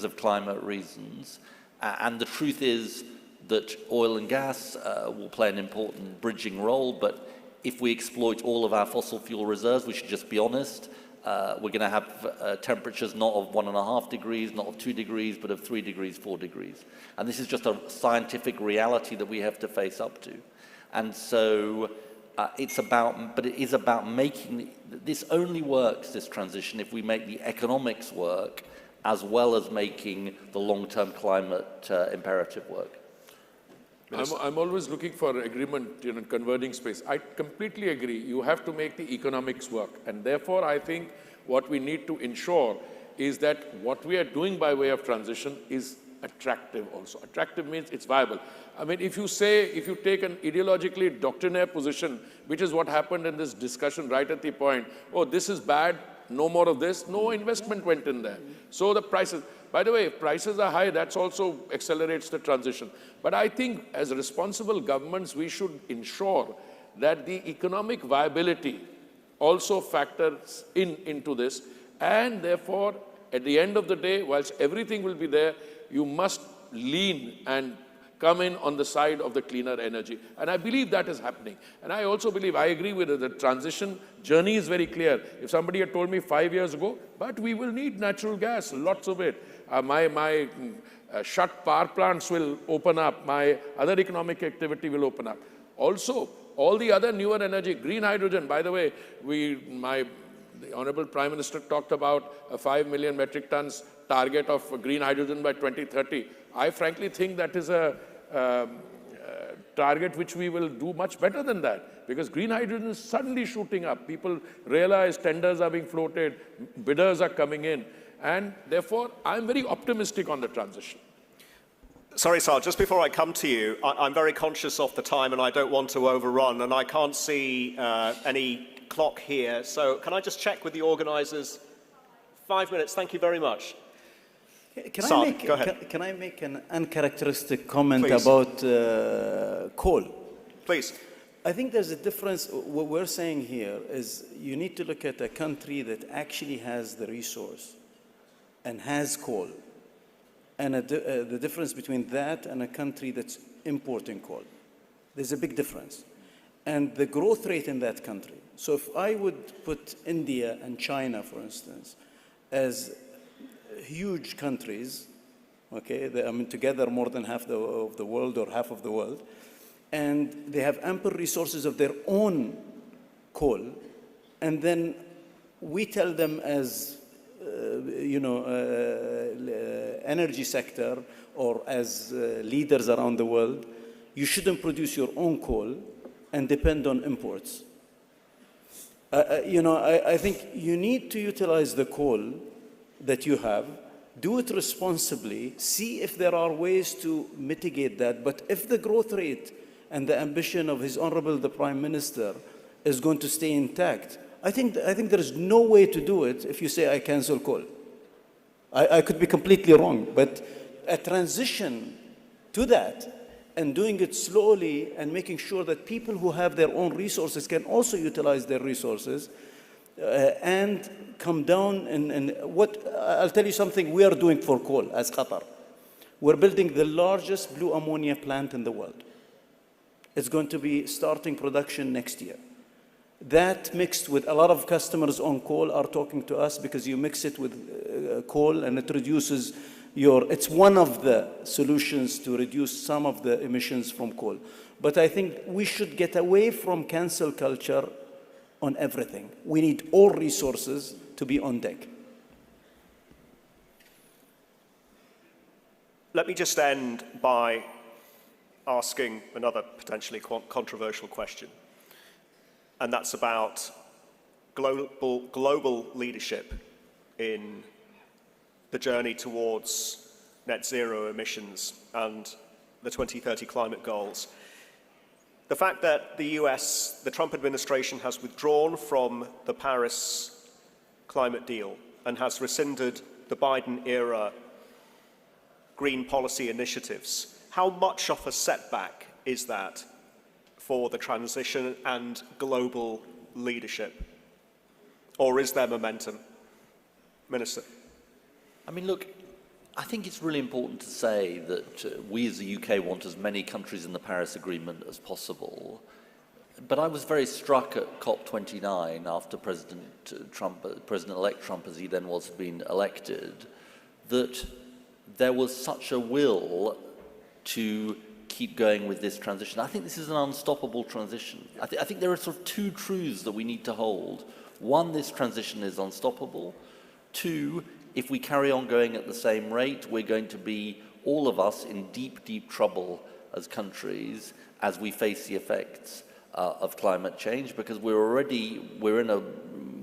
of climate reasons. And the truth is that oil and gas will play an important bridging role, but if we exploit all of our fossil fuel reserves, we should just be honest, we're going to have temperatures not of 1.5 degrees, not of 2 degrees, but of 3 degrees, 4 degrees. And this is just a scientific reality that we have to face up to. And so it is about making, this only works, this transition, if we make the economics work as well as making the long-term climate imperative work. I'm always looking for agreement in converging space. I completely agree. You have to make the economics work. And therefore, I think what we need to ensure is that what we are doing by way of transition is attractive also. Attractive means it's viable. I mean, if you take an ideologically doctrinaire position, which is what happened in this discussion right at the point, oh, this is bad, no more of this, no investment went in there. So the prices, by the way, if prices are high, that also accelerates the transition. But I think as responsible governments, we should ensure that the economic viability also factors into this. And therefore, at the end of the day, whilst everything will be there, you must lean and come in on the side of the cleaner energy. And I believe that is happening. And I also believe, I agree with it, the transition journey is very clear. If somebody had told me 5 years ago, but we will need natural gas, lots of it. My shut power plants will open up. My other economic activity will open up. Also, all the other newer energy, green hydrogen, by the way, the Honorable Prime Minister talked about a 5 million metric tons target of green hydrogen by 2030. I frankly think that is a target which we will do much better than that, because green hydrogen is suddenly shooting up. People realize tenders are being floated, bidders are coming in, and therefore I'm very optimistic on the transition. Sorry, Sir, just before I come to you, I'm very conscious of the time and I don't want to overrun, and I can't see any clock here, so can I just check with the organisers? 5 minutes, thank you very much. Can I make an uncharacteristic comment Please. about coal? Please. I think there's a difference. What we're saying here is you need to look at a country that actually has the resource and has coal, and the difference between that and a country that's importing coal. There's a big difference. And the growth rate in that country. So if I would put India and China, for instance, as huge countries, okay, together more than half of the world or half of the world, and they have ample resources of their own coal, and then we tell them as, energy sector or as leaders around the world, you shouldn't produce your own coal and depend on imports. I think you need to utilize the coal that you have, do it responsibly, see if there are ways to mitigate that. But if the growth rate and the ambition of His Honorable the Prime Minister is going to stay intact, I think there is no way to do it if you say I cancel coal. I could be completely wrong, but a transition to that and doing it slowly and making sure that people who have their own resources can also utilize their resources and come down and what, I'll tell you something we are doing for coal as Qatar. We're building the largest blue ammonia plant in the world. It's going to be starting production next year. That mixed with a lot of customers on coal are talking to us because you mix it with coal and it reduces it's one of the solutions to reduce some of the emissions from coal. But I think we should get away from cancel culture on everything. We need all resources to be on deck. Let me just end by asking another potentially controversial question. And that's about global leadership in the journey towards net zero emissions and the 2030 climate goals. The fact that the US, the Trump administration, has withdrawn from the Paris climate deal and has rescinded the Biden-era green policy initiatives, how much of a setback is that for the transition and global leadership? Or is there momentum? Minister. I mean, look, I think it's really important to say that we as the UK want as many countries in the Paris Agreement as possible. But I was very struck at COP29 after President-elect Trump, as he then was, had been elected, that there was such a will to keep going with this transition. I think this is an unstoppable transition. I think there are sort of two truths that we need to hold. One, this transition is unstoppable. Two, if we carry on going at the same rate, we're going to be, all of us, in deep, deep trouble as countries as we face the effects of climate change, because we're in a,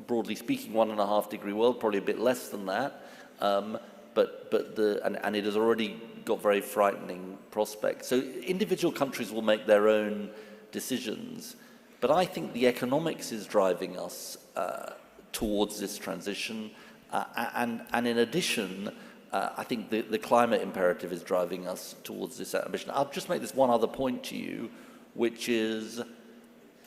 broadly speaking, 1.5 degree world, probably a bit less than that, and it has already got very frightening prospects. So individual countries will make their own decisions, but I think the economics is driving us towards this transition. And in addition, I think the climate imperative is driving us towards this ambition. I'll just make this one other point to you, which is,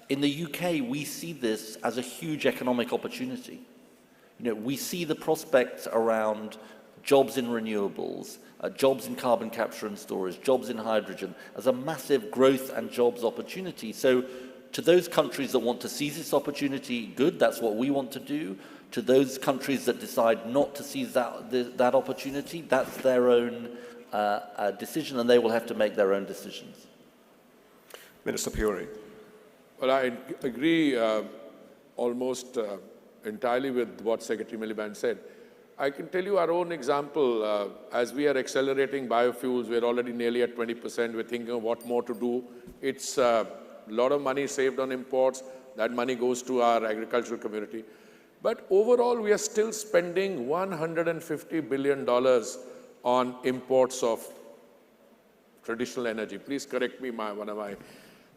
in the UK, we see this as a huge economic opportunity. You know, we see the prospects around jobs in renewables, jobs in carbon capture and storage, jobs in hydrogen, as a massive growth and jobs opportunity. So to those countries that want to seize this opportunity, good, that's what we want to do. To those countries that decide not to seize that opportunity, that's their own decision, and they will have to make their own decisions. Minister Puri. Well, I agree almost entirely with what Secretary Miliband said. I can tell you our own example. As we are accelerating biofuels, we're already nearly at 20%. We're thinking of what more to do. It's a lot of money saved on imports. That money goes to our agricultural community. But overall, we are still spending $150 billion on imports of traditional energy. Please correct me,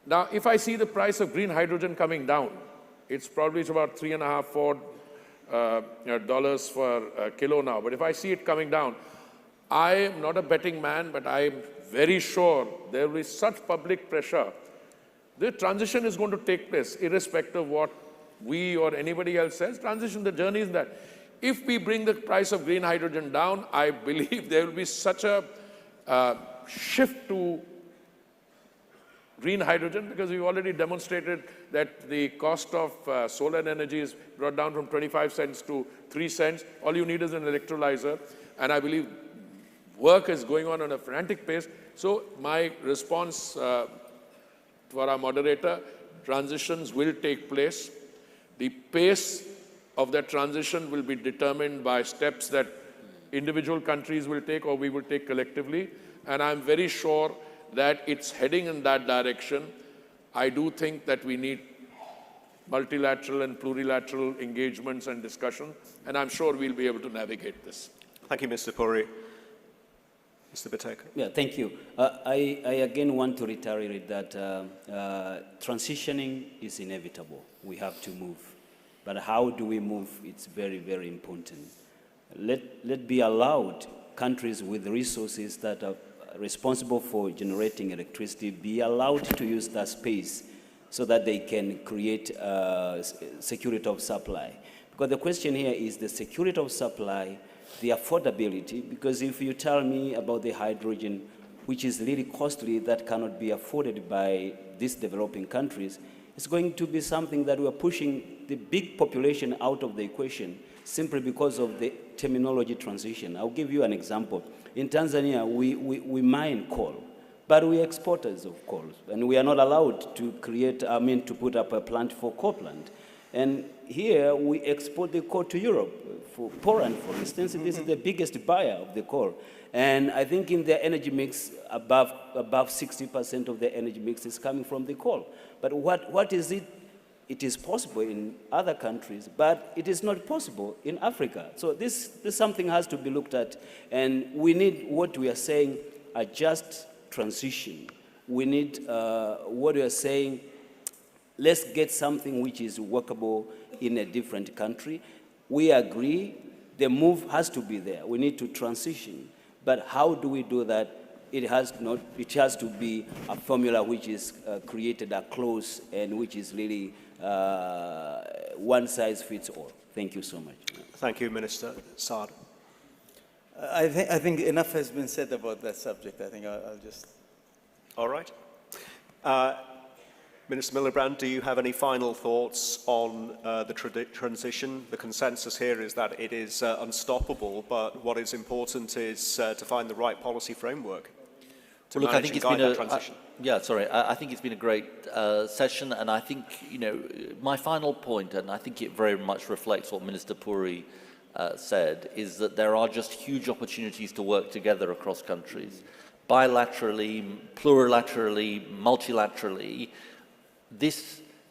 Now, if I see the price of green hydrogen coming down, it's probably about $3.5, $4 dollars for a kilo now. But if I see it coming down, I am not a betting man, but I am very sure there will be such public pressure. The transition is going to take place, irrespective of what we or anybody else says. Transition, the journey is that. If we bring the price of green hydrogen down, I believe there will be such a shift to green hydrogen, because we've already demonstrated that the cost of solar energy is brought down from 25 cents to 3 cents. All you need is an electrolyzer. And I believe work is going on a frantic pace. So my response for our moderator, transitions will take place. The pace of that transition will be determined by steps that individual countries will take or we will take collectively. And I'm very sure that it's heading in that direction. I do think that we need multilateral and plurilateral engagements and discussion, and I'm sure we'll be able to navigate this. Thank you, Mr. Puri. Mr. Bittek. Yeah, thank you. I again want to reiterate that transitioning is inevitable. We have to move. But how do we move? It's very, very important. Let be allowed countries with resources that are responsible for generating electricity be allowed to use that space so that they can create security of supply. Because the question here is the security of supply, the affordability, because if you tell me about the hydrogen, which is really costly, that cannot be afforded by these developing countries, it's going to be something that we're pushing the big population out of the equation simply because of the terminology transition. I'll give you an example. In Tanzania, we mine coal, but we're exporters of coal, and we are not allowed to to put up a plant for coal plant. And here, we export the coal to Europe. For Poland, for instance, this is the biggest buyer of the coal. And I think in the energy mix, above 60% of the energy mix is coming from the coal. But what is it? It is possible in other countries, but it is not possible in Africa. So this something has to be looked at, and we need what we are saying, a just transition. We need what we are saying, let's get something which is workable in a different country. We agree the move has to be there. We need to transition. But how do we do that? It has to be a formula which is created a close and which is really one size fits all. Thank you so much. Thank you, Minister Saad. I think enough has been said about that subject. I think I'll just... All right. Minister Miliband, do you have any final thoughts on the transition? The consensus here is that it is unstoppable, but what is important is to find the right policy framework to manage and guide that transition. I think it's been a great session, and I think, my final point, and I think it very much reflects what Minister Puri said, is that there are just huge opportunities to work together across countries, bilaterally, plurilaterally, multilaterally.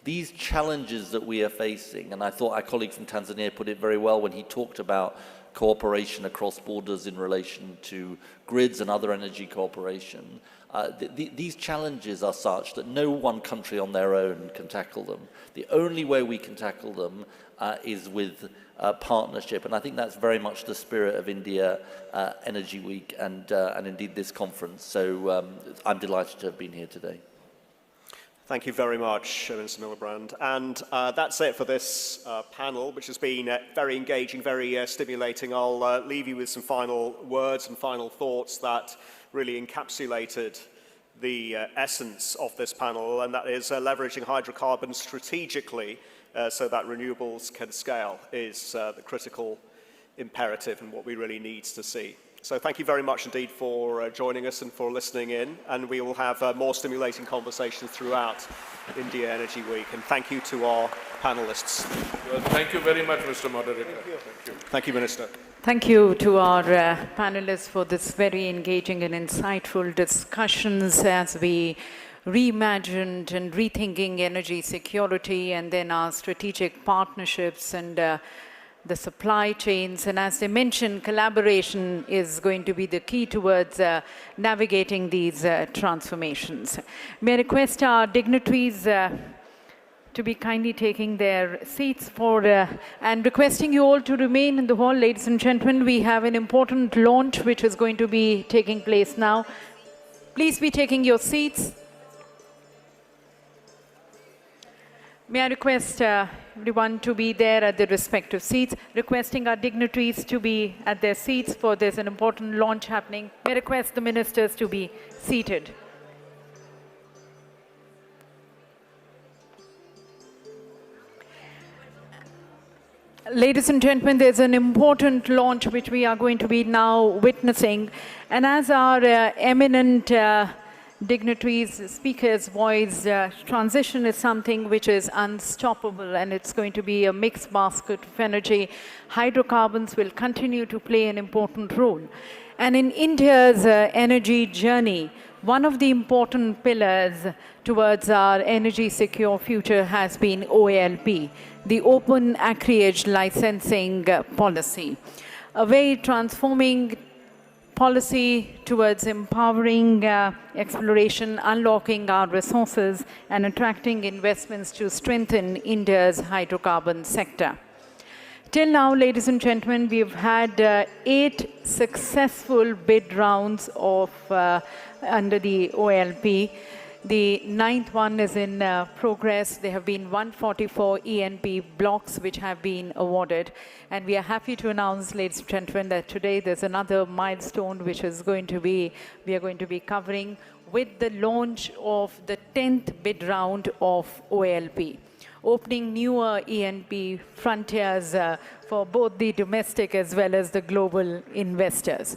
These challenges that we are facing, and I thought our colleague from Tanzania put it very well when he talked about cooperation across borders in relation to grids and other energy cooperation. These challenges are such that no one country on their own can tackle them. The only way we can tackle them is with partnership, and I think that's very much the spirit of India Energy Week and indeed this conference. So I'm delighted to have been here today. Thank you very much, Minister Miliband. And that's it for this panel, which has been very engaging, very stimulating. I'll leave you with some final words and final thoughts that really encapsulated the essence of this panel, and that is leveraging hydrocarbons strategically so that renewables can scale is the critical imperative and what we really need to see. So thank you very much indeed for joining us and for listening in, and we will have more stimulating conversations throughout India Energy Week. And thank you to our panelists. Well, thank you very much, Mr. Moderator. Thank you. Thank you, Minister. Thank you to our panelists for this very engaging and insightful discussions as we reimagined and rethinking energy security, and then our strategic partnerships and the supply chains. And as they mentioned, collaboration is going to be the key towards navigating these transformations. May I request our dignitaries to be kindly taking their seats and requesting you all to remain in the hall. Ladies and gentlemen, we have an important launch which is going to be taking place now. Please be taking your seats. May I request everyone to be there at their respective seats, requesting our dignitaries to be at their seats, for there's an important launch happening. May I request the ministers to be seated. Ladies and gentlemen, there's an important launch which we are going to be now witnessing. And as our eminent dignitaries, speakers voice, transition is something which is unstoppable, and it's going to be a mixed basket of energy. Hydrocarbons will continue to play an important role. And in India's energy journey, one of the important pillars towards our energy secure future has been OALP, the Open Acreage Licensing Policy, a very transforming policy towards empowering exploration, unlocking our resources, and attracting investments to strengthen India's hydrocarbon sector. Till now, ladies and gentlemen, we've had 8 successful bid rounds of under the OALP. The 9th one is in progress. There have been 144 ENP blocks which have been awarded. And we are happy to announce, ladies and gentlemen, that today there's another milestone which is going to be, we are going to be covering with the launch of the 10th bid round of OALP, opening newer ENP frontiers for both the domestic as well as the global investors.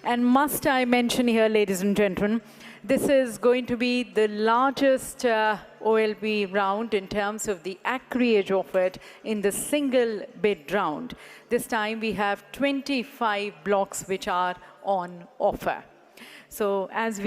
And must I mention here, ladies and gentlemen, this is going to be the largest OALP round in terms of the acreage of it in the single bid round. This time we have 25 blocks which are on offer. So as we